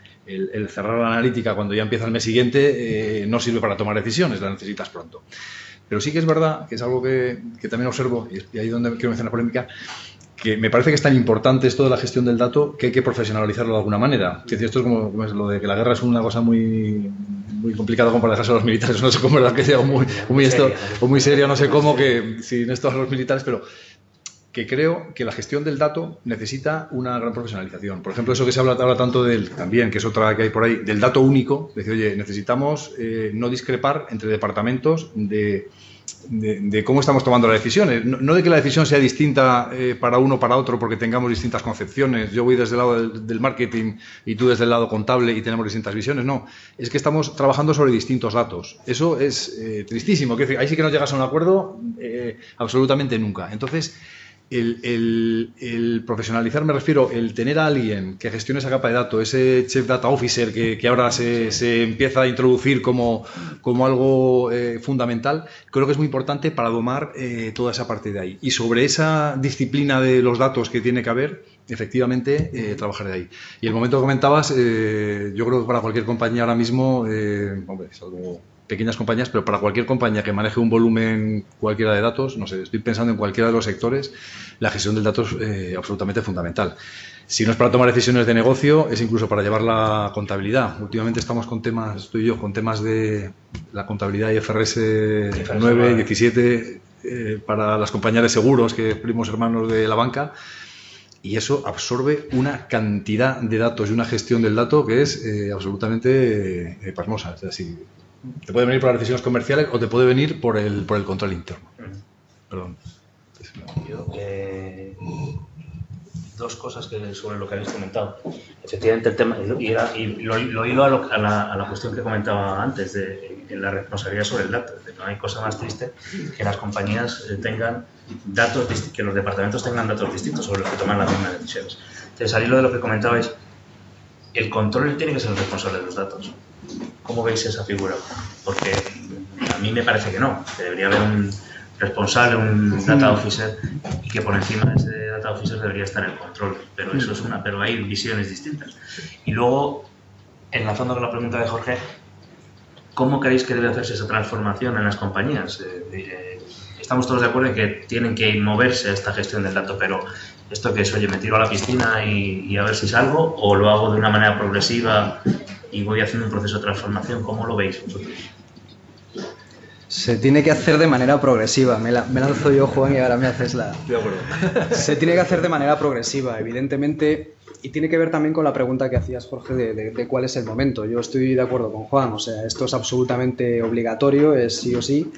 cerrar la analítica cuando ya empieza el mes siguiente no sirve para tomar decisiones, la necesitas pronto. Pero sí que es verdad, que es algo que también observo, y ahí es donde quiero mencionar la polémica, que me parece que es tan importante esto de la gestión del dato que hay que profesionalizarlo de alguna manera. Es decir, esto es como es lo de que la guerra es una cosa muy complicada como para dejarse a los militares, no sé cómo es que sea muy seria, no sé cómo, que sin esto a los militares, pero que creo que la gestión del dato necesita una gran profesionalización. Por ejemplo, eso que se habla tanto también, que es otra que hay por ahí, del dato único, decir, oye, necesitamos no discrepar entre departamentos de cómo estamos tomando las decisiones. No de que la decisión sea distinta para uno o para otro porque tengamos distintas concepciones. Yo voy desde el lado del marketing y tú desde el lado contable y tenemos distintas visiones. No, es que estamos trabajando sobre distintos datos. Eso es tristísimo. Ahí sí que no llegas a un acuerdo absolutamente nunca. Entonces, el profesionalizar, me refiero, el tener a alguien que gestione esa capa de datos, ese Chief Data Officer que ahora se empieza a introducir como algo fundamental, creo que es muy importante para domar toda esa parte de ahí. Y sobre esa disciplina de los datos que tiene que haber, efectivamente, trabajar de ahí. Y el momento que comentabas, yo creo que para cualquier compañía ahora mismo, hombre, es algo... pequeñas compañías, pero para cualquier compañía que maneje un volumen cualquiera de datos, no sé, estoy pensando en cualquiera de los sectores, la gestión del dato es absolutamente fundamental. Si no es para tomar decisiones de negocio, es incluso para llevar la contabilidad. Últimamente estamos con temas, estoy yo, con temas de la contabilidad IFRS 9 y 17 para las compañías de seguros, que primos hermanos de la banca, y eso absorbe una cantidad de datos y una gestión del dato que es absolutamente pasmosa. O sea, te puede venir por las decisiones comerciales o te puede venir por el control interno. Perdón. Yo, dos cosas sobre lo que habéis comentado. Efectivamente, el tema, y lo hilo a la cuestión que comentaba antes, de la responsabilidad sobre el dato. No hay cosa más triste que las compañías tengan datos, que los departamentos tengan datos distintos sobre los que toman las mismas decisiones. Entonces, al hilo de lo que comentabais, el control tiene que ser el responsable de los datos. ¿Cómo veis esa figura? Porque a mí me parece que no, que debería haber un responsable, un data officer, y que por encima de ese data officer debería estar el control, pero eso es pero hay visiones distintas. Y luego, enlazando con la pregunta de Jorge, ¿cómo creéis que debe hacerse esa transformación en las compañías? Estamos todos de acuerdo en que tienen que moverse a esta gestión del dato, pero esto que es, oye, me tiro a la piscina y a ver si salgo, o lo hago de una manera progresiva y voy haciendo un proceso de transformación. ¿Cómo lo veis vosotros? Se tiene que hacer de manera progresiva. Me lanzo yo, Juan, y ahora me haces la... De acuerdo. Se tiene que hacer de manera progresiva, evidentemente, y tiene que ver también con la pregunta que hacías, Jorge, de cuál es el momento. Yo estoy de acuerdo con Juan, o sea, esto es absolutamente obligatorio, es sí o sí.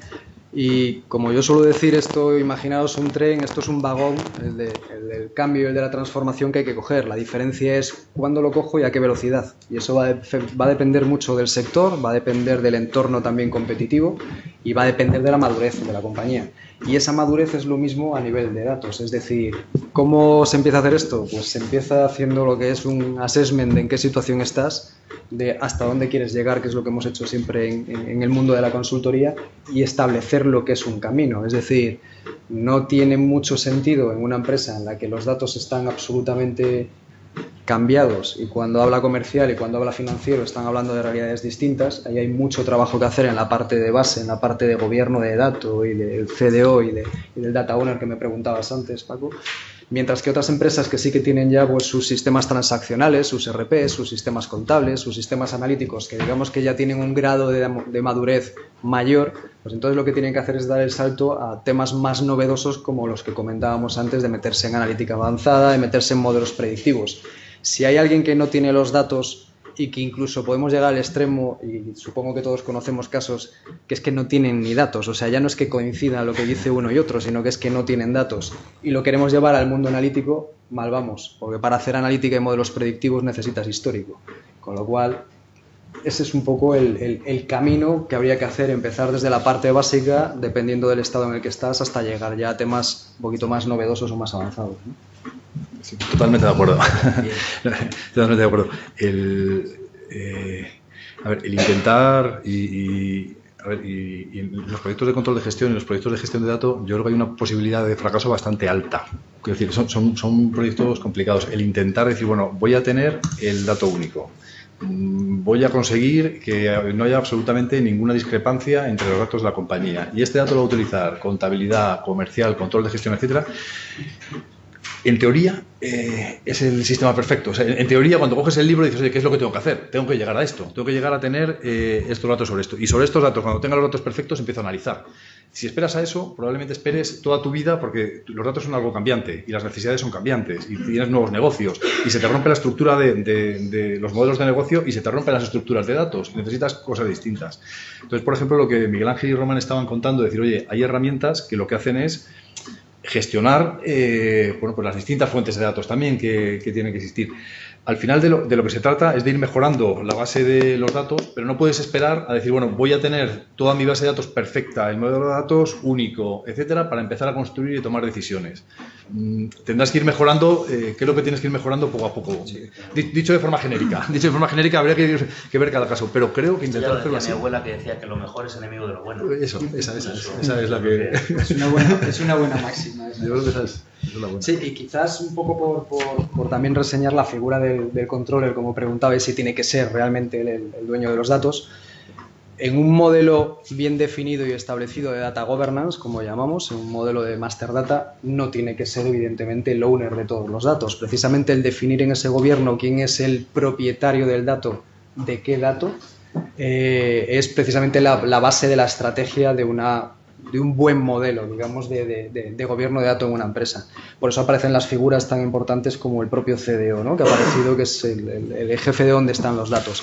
Y como yo suelo decir, imaginaos un tren, esto es un vagón, el del cambio y el de la transformación que hay que coger. La diferencia es cuándo lo cojo y a qué velocidad. Y eso va a depender mucho del sector, va a depender del entorno también competitivo y va a depender de la madurez de la compañía. Y esa madurez es lo mismo a nivel de datos. Es decir, ¿cómo se empieza a hacer esto? Pues se empieza haciendo lo que es un assessment de en qué situación estás, de hasta dónde quieres llegar, que es lo que hemos hecho siempre en el mundo de la consultoría, y establecer lo que es un camino. Es decir, no tiene mucho sentido en una empresa en la que los datos están absolutamente cambiados, y cuando habla comercial y cuando habla financiero están hablando de realidades distintas. Ahí hay mucho trabajo que hacer en la parte de base, en la parte de gobierno de datos y del CDO y del Data Owner que me preguntabas antes, Paco. Mientras que otras empresas que sí que tienen ya pues, sus sistemas transaccionales, sus RP, sus sistemas contables, sus sistemas analíticos, que digamos que ya tienen un grado de madurez mayor, pues entonces lo que tienen que hacer es dar el salto a temas más novedosos como los que comentábamos antes, de meterse en analítica avanzada, de meterse en modelos predictivos. Si hay alguien que no tiene los datos y que incluso podemos llegar al extremo, y supongo que todos conocemos casos, que es que no tienen ni datos, o sea, ya no es que coincida lo que dice uno y otro, sino que es que no tienen datos, y lo queremos llevar al mundo analítico, mal vamos, porque para hacer analítica y modelos predictivos necesitas histórico, con lo cual ese es un poco el camino que habría que hacer, empezar desde la parte básica, dependiendo del estado en el que estás, hasta llegar ya a temas un poquito más novedosos o más avanzados, ¿no? Sí, totalmente de acuerdo. Totalmente de acuerdo. A ver, el intentar y en los proyectos de control de gestión y los proyectos de gestión de datos, yo creo que hay una posibilidad de fracaso bastante alta. Es decir, son proyectos complicados. El intentar decir, bueno, voy a tener el dato único. Voy a conseguir que no haya absolutamente ninguna discrepancia entre los datos de la compañía. Y este dato lo va a utilizar contabilidad, comercial, control de gestión, etcétera. En teoría, es el sistema perfecto. O sea, en teoría, cuando coges el libro dices, oye, ¿qué es lo que tengo que hacer? Tengo que llegar a esto. Tengo que llegar a tener estos datos sobre esto. Y sobre estos datos, cuando tenga los datos perfectos, empiezo a analizar. Si esperas a eso, probablemente esperes toda tu vida, porque los datos son algo cambiante y las necesidades son cambiantes y tienes nuevos negocios y se te rompe la estructura de los modelos de negocio y se te rompen las estructuras de datos y necesitas cosas distintas. Entonces, por ejemplo, lo que Miguel Ángel y Román estaban contando, decir, oye, hay herramientas que lo que hacen es gestionar bueno, pues las distintas fuentes de datos también que tienen que existir. Al final de lo que se trata es de ir mejorando la base de los datos, pero no puedes esperar a decir, bueno, voy a tener toda mi base de datos perfecta, el modelo de datos único, etcétera, para empezar a construir y tomar decisiones. Tendrás que ir mejorando, ¿qué es lo que tienes que ir mejorando poco a poco? Sí. Dicho de forma genérica, habría que ver cada caso, pero creo que intentar hacerlo así. Mi abuela que decía que lo mejor es enemigo de lo bueno. Eso, esa es la que... Es una buena máxima. Yo creo que esa es la buena. Sí, y quizás un poco por también reseñar la figura del controller, como preguntabais, si tiene que ser realmente el dueño de los datos. En un modelo bien definido y establecido de data governance, como llamamos, en un modelo de master data, no tiene que ser evidentemente el owner de todos los datos. Precisamente el definir en ese gobierno quién es el propietario del dato, de qué dato, es precisamente la base de la estrategia de un buen modelo, digamos, de gobierno de datos en una empresa. Por eso aparecen las figuras tan importantes como el propio CDO, ¿no? Que ha aparecido, que es el jefe de dónde están los datos.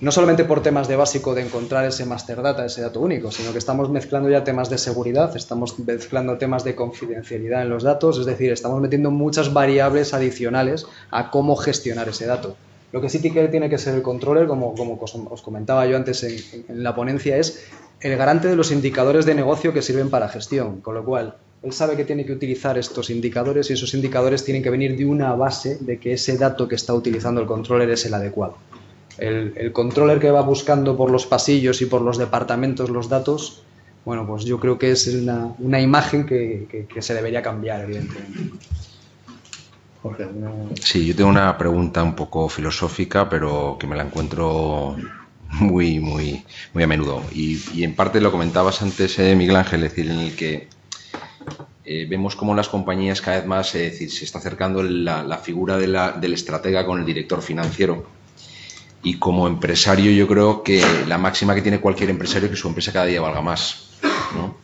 No solamente por temas de básico de encontrar ese master data, ese dato único, sino que estamos mezclando ya temas de seguridad, estamos mezclando temas de confidencialidad en los datos, es decir, estamos metiendo muchas variables adicionales a cómo gestionar ese dato. Lo que sí que tiene que ser el controller, como os comentaba yo antes en la ponencia, es el garante de los indicadores de negocio que sirven para gestión, con lo cual él sabe que tiene que utilizar estos indicadores y esos indicadores tienen que venir de una base de que ese dato que está utilizando el controller es el adecuado. El controller que va buscando por los pasillos y por los departamentos los datos, bueno, pues yo creo que es una imagen que se debería cambiar, evidentemente. Jorge, Sí, yo tengo una pregunta un poco filosófica, pero que me la encuentro muy a menudo. Y en parte lo comentabas antes, Miguel Ángel, es decir, en el que vemos cómo las compañías cada vez más es decir, se está acercando la figura del estratega con el director financiero. Y como empresario yo creo que la máxima que tiene cualquier empresario es que su empresa cada día valga más, ¿no?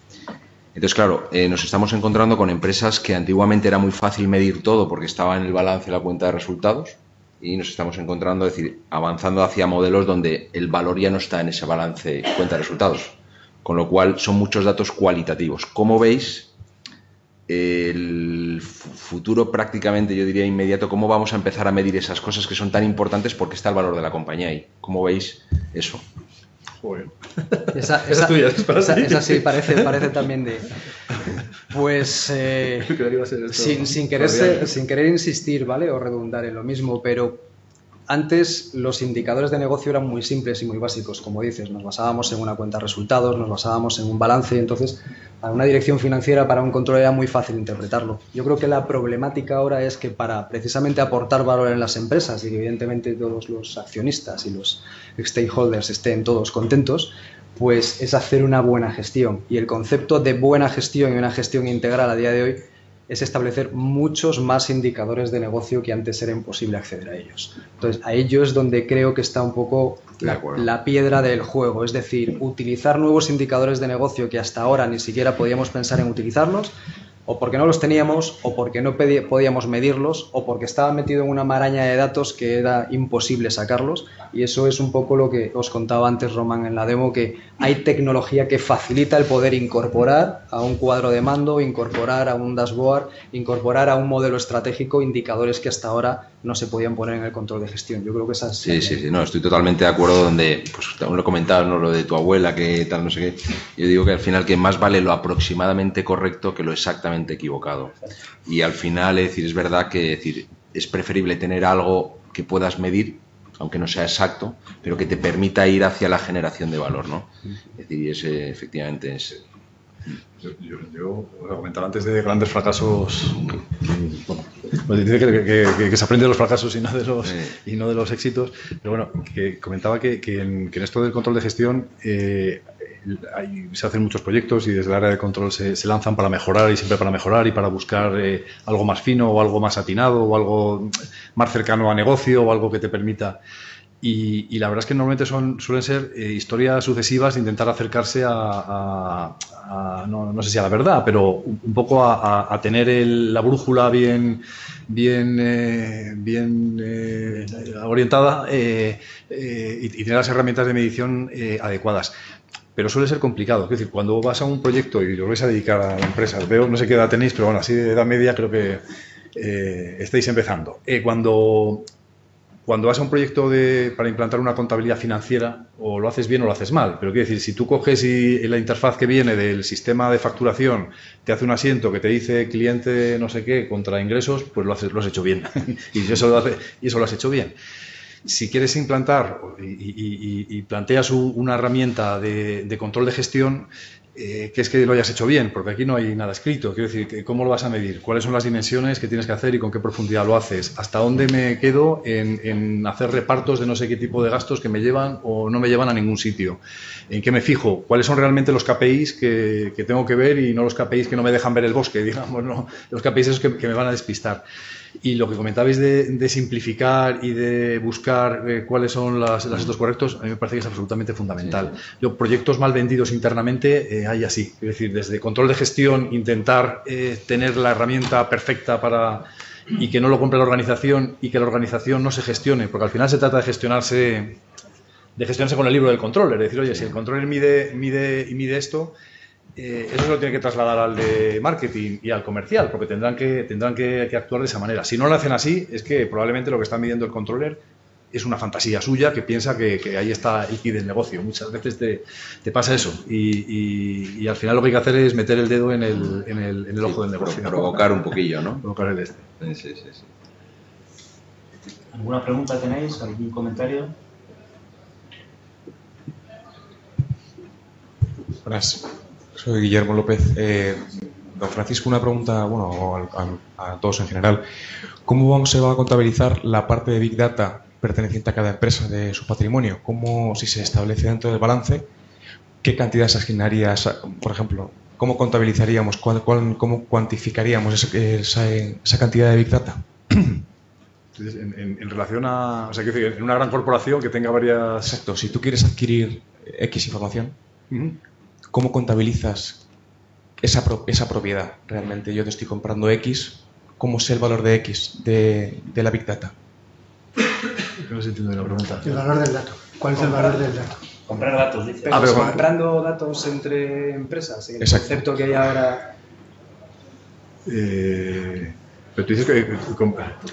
Entonces, claro, nos estamos encontrando con empresas que antiguamente era muy fácil medir todo porque estaba en el balance y la cuenta de resultados, y nos estamos encontrando, es decir, avanzando hacia modelos donde el valor ya no está en ese balance y cuenta de resultados, con lo cual son muchos datos cualitativos. ¿Cómo veis el futuro prácticamente, yo diría inmediato, cómo vamos a empezar a medir esas cosas que son tan importantes porque está el valor de la compañía ahí? ¿Cómo veis eso? Joder. Esa sí parece también de... Pues sin querer insistir, ¿vale? O redundar en lo mismo, pero Antes los indicadores de negocio eran muy simples y muy básicos, como dices, nos basábamos en una cuenta de resultados, nos basábamos en un balance, entonces para una dirección financiera, para un control era muy fácil interpretarlo. Yo creo que la problemática ahora es que para precisamente aportar valor en las empresas y que evidentemente todos los accionistas y los stakeholders estén todos contentos, pues es hacer una buena gestión. Y el concepto de buena gestión y una gestión integral a día de hoy es establecer muchos más indicadores de negocio que antes era imposible acceder a ellos. Entonces, a ello es donde creo que está un poco la piedra del juego, es decir, utilizar nuevos indicadores de negocio que hasta ahora ni siquiera podíamos pensar en utilizarlos, o porque no los teníamos, o porque no podíamos medirlos, o porque estaban metidos en una maraña de datos que era imposible sacarlos, y eso es un poco lo que os contaba antes Román en la demo, que hay tecnología que facilita el poder incorporar a un cuadro de mando, incorporar a un dashboard, incorporar a un modelo estratégico indicadores que hasta ahora no se podían poner en el control de gestión. Yo creo que esa es... Sí, no, estoy totalmente de acuerdo donde, pues aún lo comentaba, ¿no? Lo de tu abuela, que tal, no sé qué. Yo digo que al final que más vale lo aproximadamente correcto que lo exactamente equivocado. Y al final, es decir, es verdad que es preferible tener algo que puedas medir, aunque no sea exacto, pero que te permita ir hacia la generación de valor, ¿no? Es decir, efectivamente es... Yo voy a comentar antes de grandes fracasos. Bueno, pues dice que se aprende de los fracasos y no de los éxitos, pero bueno, que comentaba que en esto del control de gestión se hacen muchos proyectos y desde el área de control se lanzan para mejorar y siempre para mejorar y para buscar algo más fino o algo más atinado o algo más cercano a negocio o algo que te permita. Y la verdad es que normalmente suelen ser historias sucesivas de intentar acercarse no sé si a la verdad, pero un poco a tener la brújula bien orientada y tener las herramientas de medición adecuadas. Pero suele ser complicado. Es decir, cuando vas a un proyecto y lo vais a dedicar a la empresa, veo, no sé qué edad tenéis, pero bueno, así de edad media creo que estáis empezando. Cuando vas a un proyecto para implantar una contabilidad financiera, o lo haces bien o lo haces mal. Pero quiero decir, si tú coges y la interfaz que viene del sistema de facturación te hace un asiento que te dice cliente no sé qué contra ingresos, pues lo has hecho bien. y eso lo has hecho bien. Si quieres implantar y planteas una herramienta de control de gestión, que es que lo hayas hecho bien, porque aquí no hay nada escrito. Quiero decir, ¿cómo lo vas a medir? ¿Cuáles son las dimensiones que tienes que hacer y con qué profundidad lo haces? ¿Hasta dónde me quedo en hacer repartos de no sé qué tipo de gastos que me llevan o no me llevan a ningún sitio? ¿En qué me fijo? ¿Cuáles son realmente los KPIs que tengo que ver y no los KPIs que no me dejan ver el bosque, digamos, no? Los KPIs esos que me van a despistar. Y lo que comentabais de simplificar y de buscar cuáles son los datos correctos, a mí me parece que es absolutamente fundamental. Yo, proyectos mal vendidos internamente hay así. Es decir, desde control de gestión, intentar tener la herramienta perfecta y que no lo compre la organización y que la organización no se gestione, porque al final se trata de gestionarse con el libro del controller. Es decir, oye, si el controller mide esto, eso se lo tiene que trasladar al de marketing y al comercial, porque tendrán que actuar de esa manera. Si no lo hacen así, es que probablemente lo que está midiendo el controller es una fantasía suya que piensa que ahí está el key del negocio. Muchas veces te pasa eso y al final lo que hay que hacer es meter el dedo en el ojo del negocio. Provocar un poquillo, ¿no? Provocar el Sí. ¿Alguna pregunta tenéis? ¿Algún comentario? Buenas. Soy Guillermo López. Don Francisco, una pregunta, bueno, a todos en general. ¿Cómo se va a contabilizar la parte de Big Data perteneciente a cada empresa de su patrimonio? ¿Cómo, si se establece dentro del balance, qué cantidad se asignaría, por ejemplo, cómo contabilizaríamos, cómo cuantificaríamos esa cantidad de Big Data? Entonces, en relación a... O sea, quiero decir, en una gran corporación que tenga varias... Exacto. Si tú quieres adquirir X información, ¿cómo contabilizas esa propiedad realmente? Yo te estoy comprando X, ¿cómo sé el valor de X de la Big Data? No se entiende la pregunta. El valor del dato. ¿Cuál es el valor del dato? Comprar datos, dice. Pero comprando datos entre empresas, el Exacto. concepto que hay ahora... Pero tú dices que...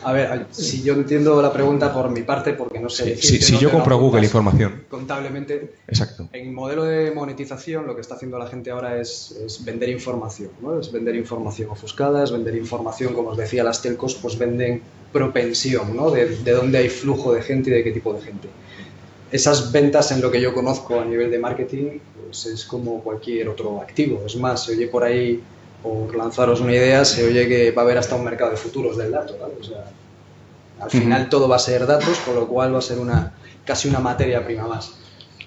A ver, si yo entiendo la pregunta por mi parte, porque no sé... Si yo compro Google información... Contablemente, Exacto. en modelo de monetización lo que está haciendo la gente ahora es vender información, ¿no? Es vender información ofuscada, es vender información, como os decía, las telcos pues venden propensión, ¿no? De dónde hay flujo de gente y de qué tipo de gente. Esas ventas, en lo que yo conozco a nivel de marketing, pues es como cualquier otro activo. Es más, se oye por ahí, por lanzaros una idea, se oye que va a haber hasta un mercado de futuros del dato, ¿vale? O sea, al final todo va a ser datos, con lo cual va a ser casi una materia prima más.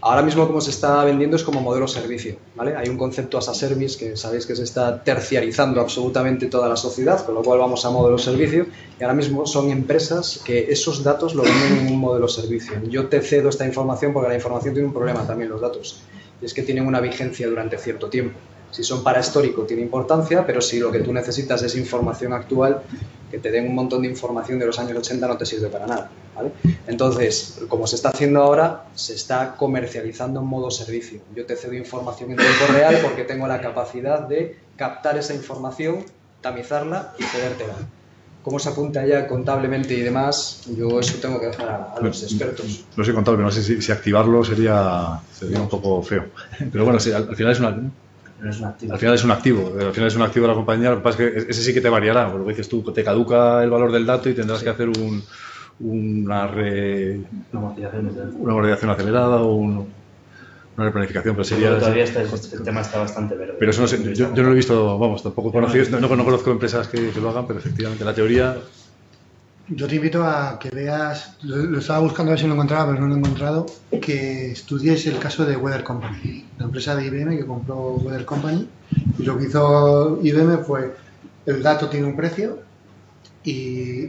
Ahora mismo como se está vendiendo es como modelo servicio, ¿vale? Hay un concepto as a service que sabéis que se está terciarizando absolutamente toda la sociedad, con lo cual vamos a modelo servicio y ahora mismo son empresas que esos datos lo venden en un modelo servicio. Yo te cedo esta información porque la información tiene un problema también, los datos, y es que tienen una vigencia durante cierto tiempo. Si son para histórico tiene importancia, pero si lo que tú necesitas es información actual, que te den un montón de información de los años 80 no te sirve para nada, ¿vale? Entonces, como se está haciendo ahora, se está comercializando en modo servicio. Yo te cedo información en tiempo real porque tengo la capacidad de captar esa información, tamizarla y cedértela. Cómo se apunta ya contablemente y demás, yo eso tengo que dejar a los expertos. No sé contable, no sé si activarlo sería un poco feo. Pero bueno, sí, al final es una... Al final es un activo. Al final es un activo de la compañía. Lo que pasa es que ese sí que te variará. Porque dices tú, te caduca el valor del dato y tendrás que hacer una amortización acelerada o una replanificación. Pero sería... Todavía el tema está bastante verde. Pero eso no sé, yo no lo he visto, vamos, tampoco no conozco empresas que lo hagan, pero efectivamente la teoría... Yo te invito a que veas, lo estaba buscando a ver si lo encontraba, pero no lo he encontrado, que estudies el caso de Weather Company, la empresa de IBM que compró Weather Company, y lo que hizo IBM fue, el dato tiene un precio y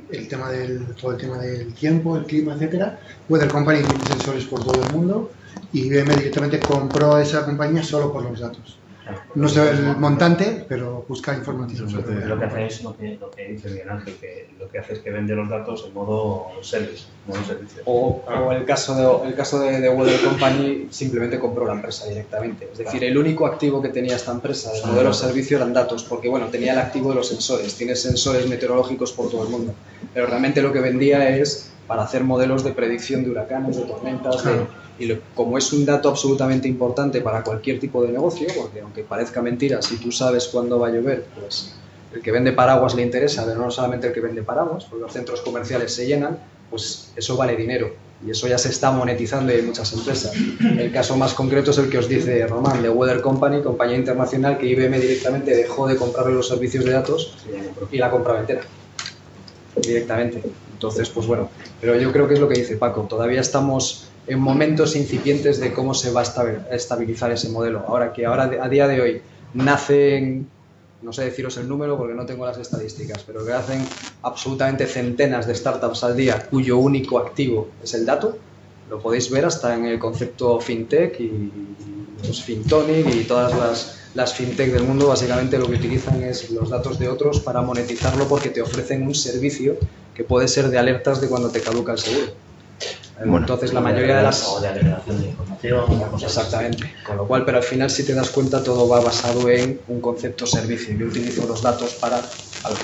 todo el tema del tiempo, el clima, etcétera. Weather Company tiene sensores por todo el mundo y IBM directamente compró a esa compañía solo por los datos. No sé el montante, pero busca información. Lo que hace es lo que dice Miguel Ángel, que lo que hace es que vende los datos en modo service, modo servicio. O el caso de Weather Company simplemente compró la empresa directamente. Es decir, el único activo que tenía esta empresa de modelo servicio eran datos, porque bueno, tenía el activo de los sensores, tiene sensores meteorológicos por todo el mundo, pero realmente lo que vendía es para hacer modelos de predicción de huracanes, de tormentas, como es un dato absolutamente importante para cualquier tipo de negocio, porque aunque parezca mentira, si tú sabes cuándo va a llover, pues el que vende paraguas le interesa, pero no solamente el que vende paraguas, porque los centros comerciales se llenan, pues eso vale dinero y eso ya se está monetizando y hay muchas empresas. El caso más concreto es el que os dice Román, de Weather Company, compañía internacional que IBM directamente dejó de comprarle los servicios de datos y la compraba entera, directamente. Entonces, pues bueno, pero yo creo que es lo que dice Paco, todavía estamos en momentos incipientes de cómo se va a estabilizar ese modelo. Ahora a día de hoy nacen, no sé deciros el número porque no tengo las estadísticas, pero que hacen absolutamente centenas de startups al día cuyo único activo es el dato. Lo podéis ver hasta en el concepto fintech y los fintonic y todas las fintech del mundo. Básicamente lo que utilizan es los datos de otros para monetizarlo porque te ofrecen un servicio que puede ser de alertas de cuando te caduca el seguro. Bueno, entonces la mayoría de las... O de agregación de información. Exactamente. Con lo cual, pero al final si te das cuenta todo va basado en un concepto servicio. Yo utilizo los datos para algo.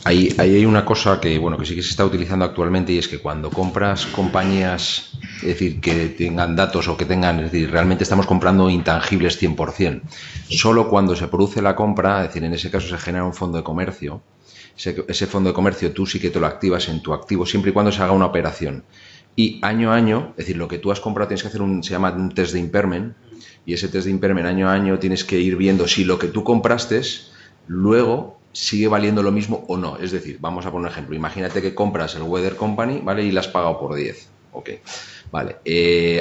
Ahí hay una cosa que sí que se está utilizando actualmente y es que cuando compras compañías, es decir, que tengan datos o que tengan, es decir, realmente estamos comprando intangibles 100%. Solo cuando se produce la compra, es decir, en ese caso se genera un fondo de comercio. Ese fondo de comercio tú sí que te lo activas en tu activo siempre y cuando se haga una operación. Y año a año, es decir, lo que tú has comprado tienes que hacer se llama un test de impairment, y ese test de impairment año a año tienes que ir viendo si lo que tú compraste luego sigue valiendo lo mismo o no. Es decir, vamos a poner un ejemplo. Imagínate que compras el Weather Company, ¿vale? Y la has pagado por 10. Ok. Vale.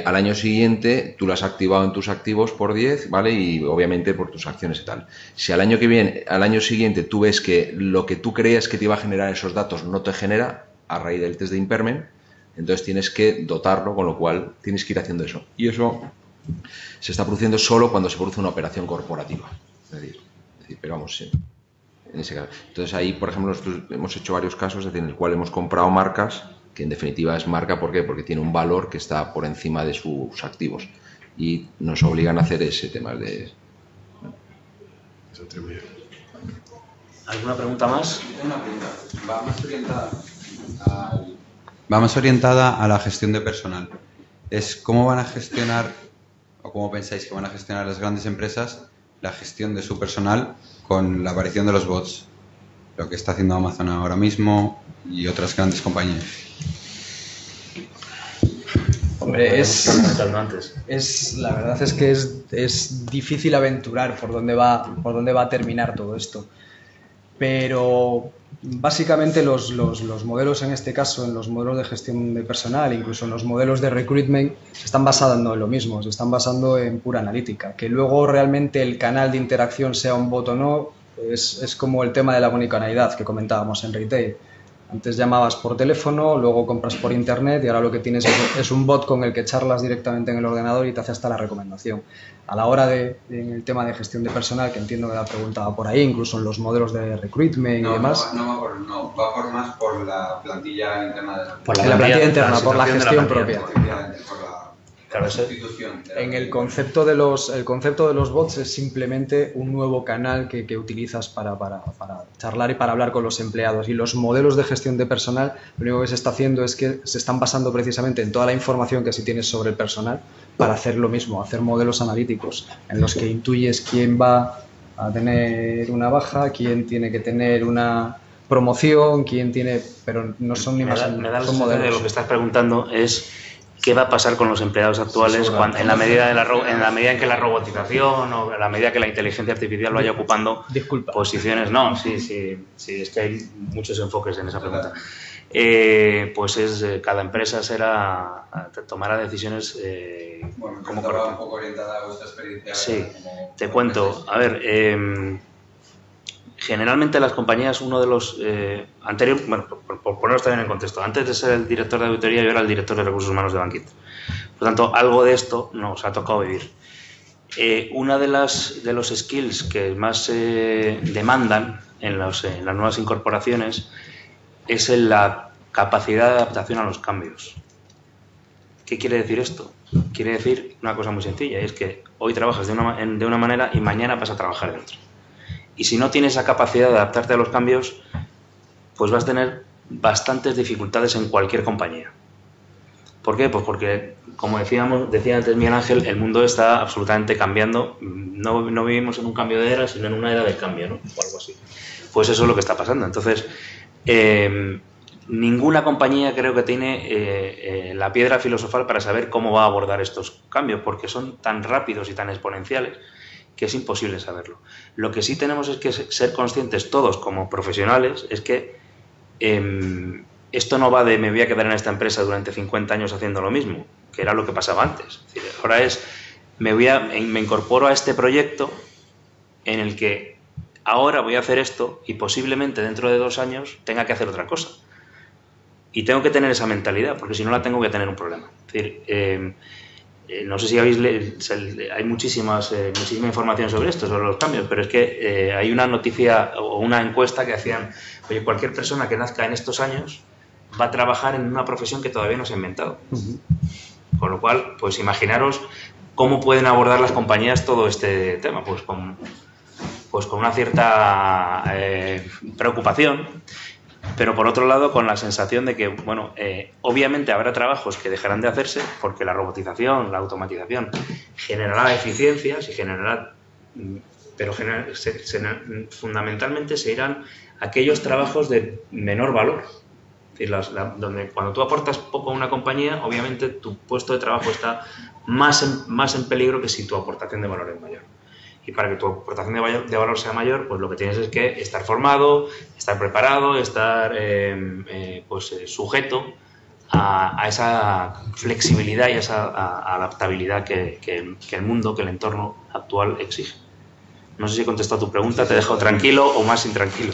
Al año siguiente tú lo has activado en tus activos por 10, ¿vale? Y obviamente por tus acciones y tal. Si al año siguiente tú ves que lo que tú creías que te iba a generar esos datos no te genera a raíz del test de impairment, entonces tienes que dotarlo, con lo cual tienes que ir haciendo eso. Y eso se está produciendo solo cuando se produce una operación corporativa. Es decir, pero vamos, sí. En ese caso. Entonces ahí, por ejemplo, nosotros hemos hecho varios casos en el cual hemos comprado marcas que en definitiva es marca, ¿por qué? Porque tiene un valor que está por encima de sus activos y nos obligan a hacer ese tema de... ¿Alguna pregunta más? Una pregunta. Va más orientada a la gestión de personal. Es cómo van a gestionar, o cómo pensáis que van a gestionar las grandes empresas la gestión de su personal con la aparición de los bots, lo que está haciendo Amazon ahora mismo y otras grandes compañías. Hombre, la verdad es que es difícil aventurar por dónde va a terminar todo esto. Pero básicamente los modelos, en este caso, en los modelos de gestión de personal, incluso en los modelos de recruitment, se están basando en lo mismo, se están basando en pura analítica. Que luego realmente el canal de interacción sea un bot o no, es como el tema de la omnicanalidad que comentábamos en retail. Antes llamabas por teléfono, luego compras por internet y ahora lo que tienes es un bot con el que charlas directamente en el ordenador y te hace hasta la recomendación. A la hora en el tema de gestión de personal, que entiendo que la preguntaba por ahí, incluso en los modelos de recruitment y demás. Va por más por la plantilla interna de la Por la plantilla interna, por la gestión propia. Claro, sustitución. En el concepto de los bots es simplemente un nuevo canal que utilizas para charlar y para hablar con los empleados. Y los modelos de gestión de personal, lo único que se está haciendo es que se están basando precisamente en toda la información que sí tienes sobre el personal para hacer lo mismo, hacer modelos analíticos en los que intuyes quién va a tener una baja, quién tiene que tener una promoción, quién tiene... Pero no son ni más... Me da la sensación de lo que estás preguntando es... ¿Qué va a pasar con los empleados actuales en la medida en que la robotización o en la medida que la inteligencia artificial vaya ocupando posiciones? No, sí, es que hay muchos enfoques en esa pregunta. Cada empresa tomará decisiones como correcto. Un poco orientada a vuestra experiencia. Sí, te cuento. A ver, generalmente las compañías, uno de los anteriores, bueno, por poneros también en contexto, antes de ser el director de auditoría yo era el director de recursos humanos de Banquit. Por lo tanto, algo de esto nos ha tocado vivir. Una de los skills que más se demandan en las nuevas incorporaciones es la capacidad de adaptación a los cambios. ¿Qué quiere decir esto? Quiere decir una cosa muy sencilla, y es que hoy trabajas de una manera y mañana vas a trabajar de otra. Y si no tienes esa capacidad de adaptarte a los cambios, pues vas a tener bastantes dificultades en cualquier compañía. ¿Por qué? Pues porque, como decía antes Miguel Ángel, el mundo está absolutamente cambiando. No vivimos en un cambio de era, sino en una era del cambio, ¿no? O algo así. Pues eso es lo que está pasando. Entonces, ninguna compañía creo que tiene la piedra filosofal para saber cómo va a abordar estos cambios, porque son tan rápidos y tan exponenciales que es imposible saberlo. Lo que sí tenemos es que ser conscientes todos como profesionales es que esto no va de me voy a quedar en esta empresa durante 50 años haciendo lo mismo, que era lo que pasaba antes. Es decir, ahora es me incorporo a este proyecto en el que ahora voy a hacer esto y posiblemente dentro de 2 años tenga que hacer otra cosa. Y tengo que tener esa mentalidad, porque si no la tengo voy a tener un problema. Es decir, no sé si habéis leído, hay muchísima información sobre esto, sobre los cambios, pero es que hay una noticia o una encuesta que hacían, oye, cualquier persona que nazca en estos años va a trabajar en una profesión que todavía no se ha inventado. Con lo cual, pues imaginaros cómo pueden abordar las compañías todo este tema, pues con una cierta preocupación, pero por otro lado con la sensación de que, bueno, obviamente habrá trabajos que dejarán de hacerse porque la robotización, la automatización generará eficiencias y generará, pero fundamentalmente se irán aquellos trabajos de menor valor. Es decir, donde cuando tú aportas poco a una compañía, obviamente tu puesto de trabajo está más en peligro que si tu aportación de valor es mayor. Y para que tu aportación de valor sea mayor, pues lo que tienes es que estar formado, estar preparado, estar sujeto a esa flexibilidad y a esa adaptabilidad que el mundo, que el entorno actual exige. No sé si he contestado tu pregunta, te he dejado tranquilo o más intranquilo.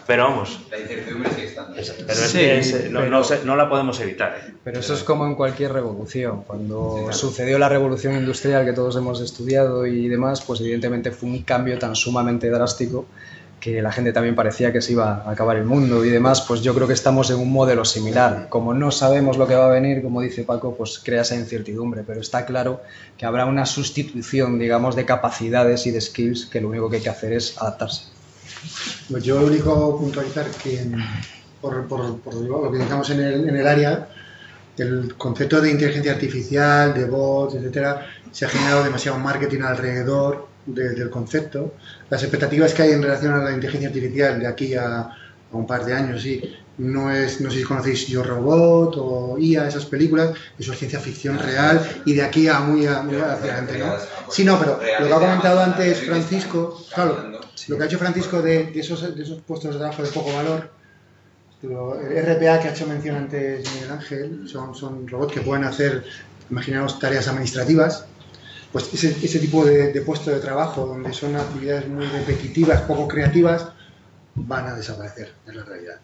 Pero vamos. La incertidumbre sigue estando. No la podemos evitar. Pero eso es como en cualquier revolución. Cuando sucedió la revolución industrial que todos hemos estudiado y demás, pues evidentemente fue un cambio tan sumamente drástico que la gente también parecía que se iba a acabar el mundo y demás. Pues yo creo que estamos en un modelo similar. Como no sabemos lo que va a venir, como dice Paco, pues crea esa incertidumbre, pero está claro que habrá una sustitución, digamos, de capacidades y de skills, que lo único que hay que hacer es adaptarse. Pues yo lo único puntualizar que por lo que digamos en el área, el concepto de inteligencia artificial, de bots, etcétera, se ha generado demasiado marketing alrededor del concepto. Las expectativas que hay en relación a la inteligencia artificial de aquí a un par de años, sí, no sé si conocéis Yo Robot o IA, esas películas, eso es ciencia ficción real y de aquí a muy hacia adelante, ¿no? Sí, no, pero lo que ha comentado antes Francisco, claro, lo que ha hecho Francisco de esos puestos de trabajo de poco valor, el RPA que ha hecho mención antes Miguel Ángel, son robots que pueden hacer, imaginaos, tareas administrativas. Pues ese tipo de puesto de trabajo, donde son actividades muy repetitivas, poco creativas, van a desaparecer, es la realidad.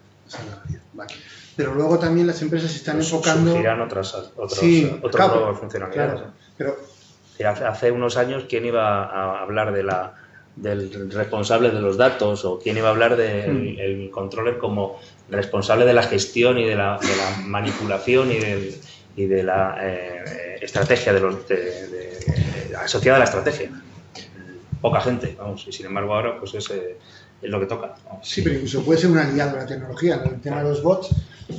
Vale. Pero luego también las empresas se están enfocando... Surgirán otras sí, claro, nuevas funcionalidades. Claro, pero... Hace unos años, ¿quién iba a hablar del responsable de los datos o quién iba a hablar del controller como responsable de la gestión y de la manipulación y de la estrategia asociada a la estrategia? Poca gente, vamos, y sin embargo ahora pues es lo que toca, vamos. Sí, pero incluso puede ser un aliado de la tecnología. El tema de los bots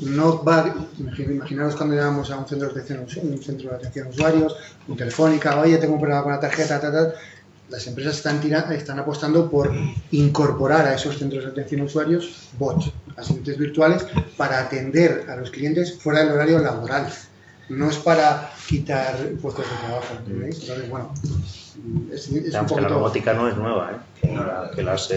no va... Imaginaros cuando llamamos a un centro de atención a usuarios, un Telefónica, oye, tengo un problema con la tarjeta, tal. Las empresas están apostando por incorporar a esos centros de atención a usuarios bots, asistentes virtuales, para atender a los clientes fuera del horario laboral. No es para quitar puestos de trabajo, ¿entendéis? Entonces, bueno, es un poquito... La robótica no es nueva, que las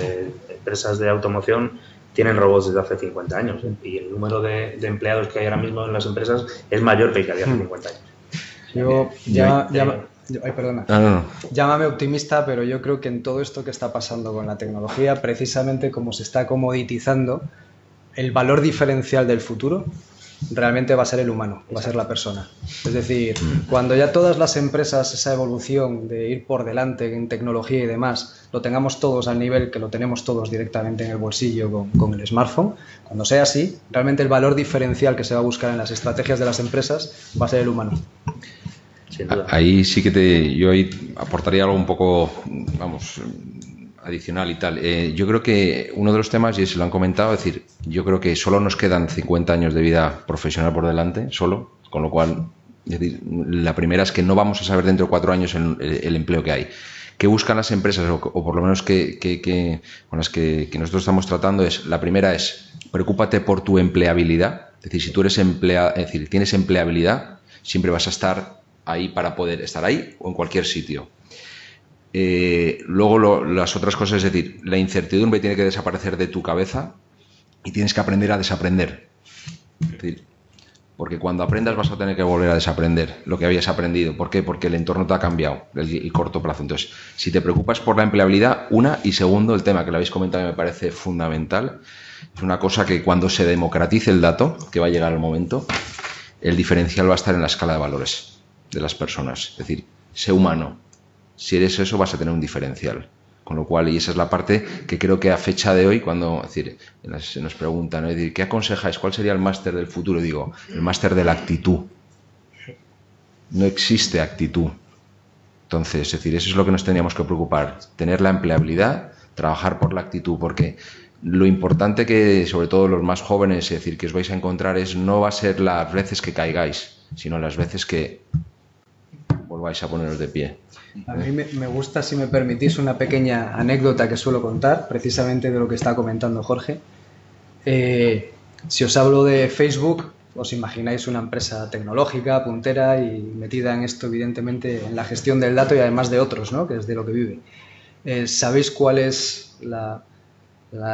empresas de automoción tienen robots desde hace 50 años, y el número de empleados que hay ahora mismo en las empresas es mayor que el que había hace 50 años. Ay, perdona. No. Llámame optimista, pero yo creo que en todo esto que está pasando con la tecnología, precisamente como se está comoditizando, el valor diferencial del futuro realmente va a ser el humano, va a ser la persona. Es decir, cuando ya todas las empresas, esa evolución de ir por delante en tecnología y demás, lo tengamos todos al nivel que lo tenemos todos directamente en el bolsillo con el smartphone, cuando sea así, realmente el valor diferencial que se va a buscar en las estrategias de las empresas va a ser el humano. Ahí sí que yo ahí aportaría algo un poco, vamos, adicional y tal. Yo creo que uno de los temas, y se lo han comentado, es decir, yo creo que solo nos quedan 50 años de vida profesional por delante, solo, con lo cual, es decir, la primera es que no vamos a saber dentro de 4 años el empleo que hay. ¿Qué buscan las empresas, o por lo menos con las que nosotros estamos tratando? La primera es, preocúpate por tu empleabilidad. Es decir, si tú eres tienes empleabilidad, siempre vas a estar ahí para poder estar ahí o en cualquier sitio. Luego las otras cosas, es decir, la incertidumbre tiene que desaparecer de tu cabeza y tienes que aprender a desaprender. Es decir, porque cuando aprendas vas a tener que volver a desaprender lo que habías aprendido. ¿Por qué? Porque el entorno te ha cambiado, el corto plazo. Entonces, si te preocupas por la empleabilidad, y segundo, el tema que lo habéis comentado me parece fundamental, es una cosa que cuando se democratice el dato, que va a llegar el momento, el diferencial va a estar en la escala de valores de las personas. Es decir, sé humano. Si eres eso, vas a tener un diferencial. Con lo cual, y esa es la parte que creo que a fecha de hoy, cuando se nos preguntan, ¿no? Es decir, ¿qué aconsejáis? ¿Cuál sería el máster del futuro? Digo, el máster de la actitud. No existe actitud. Entonces, es decir, eso es lo que nos teníamos que preocupar. Tener la empleabilidad, trabajar por la actitud, porque lo importante que, sobre todo los más jóvenes, es decir, que os vais a encontrar no va a ser las veces que caigáis, sino las veces que volváis a poneros de pie. A mí me gusta, si me permitís, una pequeña anécdota que suelo contar, precisamente de lo que está comentando Jorge. Si os hablo de Facebook, os imagináis una empresa tecnológica, puntera y metida en esto, evidentemente, en la gestión del dato y además de otros, ¿no? Que es de lo que vive. ¿Sabéis cuál es la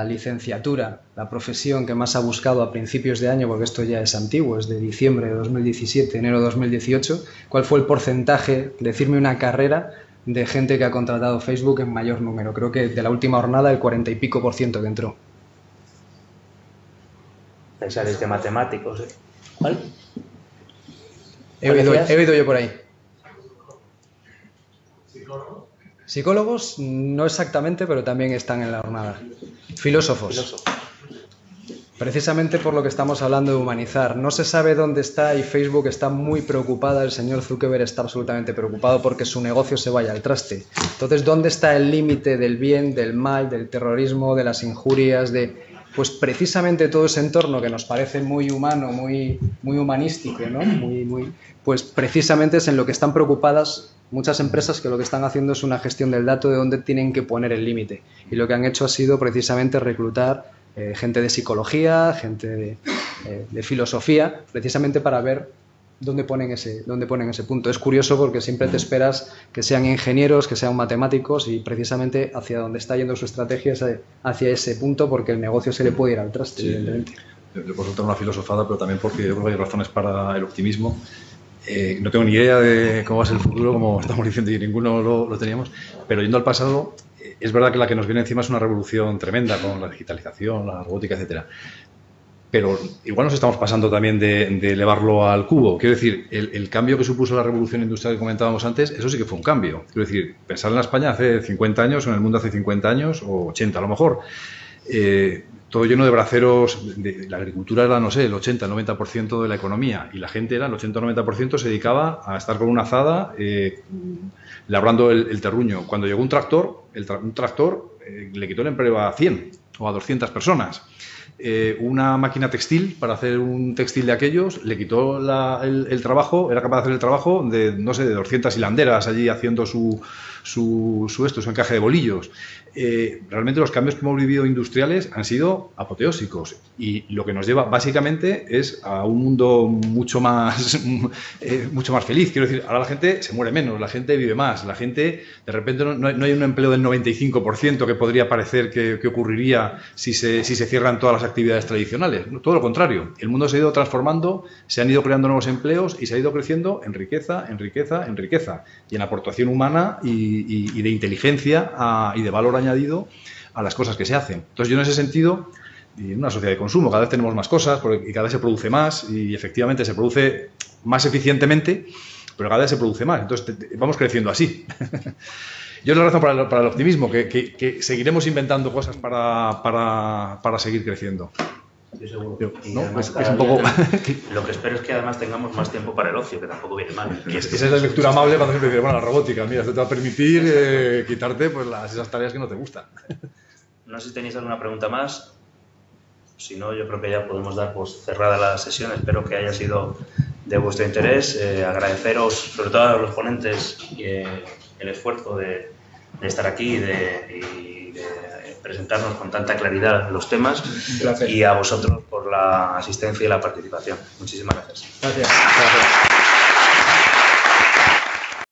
licenciatura, la profesión que más ha buscado a principios de año, porque esto ya es antiguo, es de diciembre de 2017, enero de 2018, cuál fue el porcentaje, decirme una carrera de gente que ha contratado Facebook en mayor número? Creo que de la última jornada el 40 y pico % que entró. Pensáis de matemáticos, ¿eh? ¿Cuál? He oído yo por ahí. Psicólogos, no exactamente, pero también están en la jornada. Filósofos. Precisamente por lo que estamos hablando de humanizar. No se sabe dónde está y Facebook está muy preocupada, el señor Zuckerberg está absolutamente preocupado porque su negocio se vaya al traste. Entonces, ¿dónde está el límite del bien, del mal, del terrorismo, de las injurias, pues precisamente todo ese entorno que nos parece muy humano, muy humanístico, ¿no? Pues precisamente es en lo que están preocupadas muchas empresas, que lo que están haciendo es una gestión del dato de dónde tienen que poner el límite. Y lo que han hecho ha sido precisamente reclutar gente de psicología, gente de filosofía, precisamente para ver dónde ponen ese punto. Es curioso porque siempre te esperas que sean ingenieros, que sean matemáticos, y precisamente hacia donde está yendo su estrategia es hacia ese punto, porque el negocio se le puede ir al traste, evidentemente. Le puedo soltar una filosofada, pero también porque yo creo que hay razones para el optimismo. No tengo ni idea de cómo va a ser el futuro, como estamos diciendo, y ninguno lo teníamos, pero yendo al pasado, es verdad que la que nos viene encima es una revolución tremenda con la digitalización, la robótica, etcétera. Pero igual nos estamos pasando también de elevarlo al cubo. Quiero decir, el cambio que supuso la revolución industrial que comentábamos antes, eso sí que fue un cambio. Quiero decir, pensar en la España hace 50 años, o en el mundo hace 50 años, o 80 a lo mejor, todo lleno de braceros, la agricultura era, no sé, el 80, el 90% de la economía, y la gente era, el 80 o 90% se dedicaba a estar con una azada labrando el terruño. Cuando llegó un tractor, le quitó el empleo a 100 o a 200 personas. Una máquina textil, para hacer un textil de aquellos, le quitó el trabajo, era capaz de hacer el trabajo de, no sé, de 200 hilanderas allí haciendo su encaje de bolillos. Realmente los cambios que hemos vivido industriales han sido apoteósicos, y lo que nos lleva básicamente es a un mundo mucho más feliz. Quiero decir, ahora la gente se muere menos, la gente vive más, la gente, de repente no hay un empleo del 95% que podría parecer que ocurriría si se cierran todas las actividades tradicionales. Todo lo contrario, el mundo se ha ido transformando, se han ido creando nuevos empleos y se ha ido creciendo en riqueza, y en aportación humana y de inteligencia y de valor añadido a las cosas que se hacen. Entonces, yo en ese sentido, y en una sociedad de consumo, cada vez tenemos más cosas y cada vez se produce más, y efectivamente se produce más eficientemente, pero cada vez se produce más. Entonces, vamos creciendo así. Yo es la razón para el optimismo, que seguiremos inventando cosas para seguir creciendo. Estoy seguro. ¿No? Es un poco... Lo que espero es que además tengamos más tiempo para el ocio, que tampoco viene mal. Esa es la lectura amable cuando siempre dice, bueno, la robótica, mira, esto te va a permitir quitarte pues, esas tareas que no te gustan. No sé si tenéis alguna pregunta más. Si no, yo creo que ya podemos dar por cerrada la sesión. Espero que haya sido de vuestro interés. Agradeceros, sobre todo a los ponentes, el esfuerzo de estar aquí y de presentarnos con tanta claridad los temas, y a vosotros por la asistencia y la participación. Muchísimas gracias. Gracias.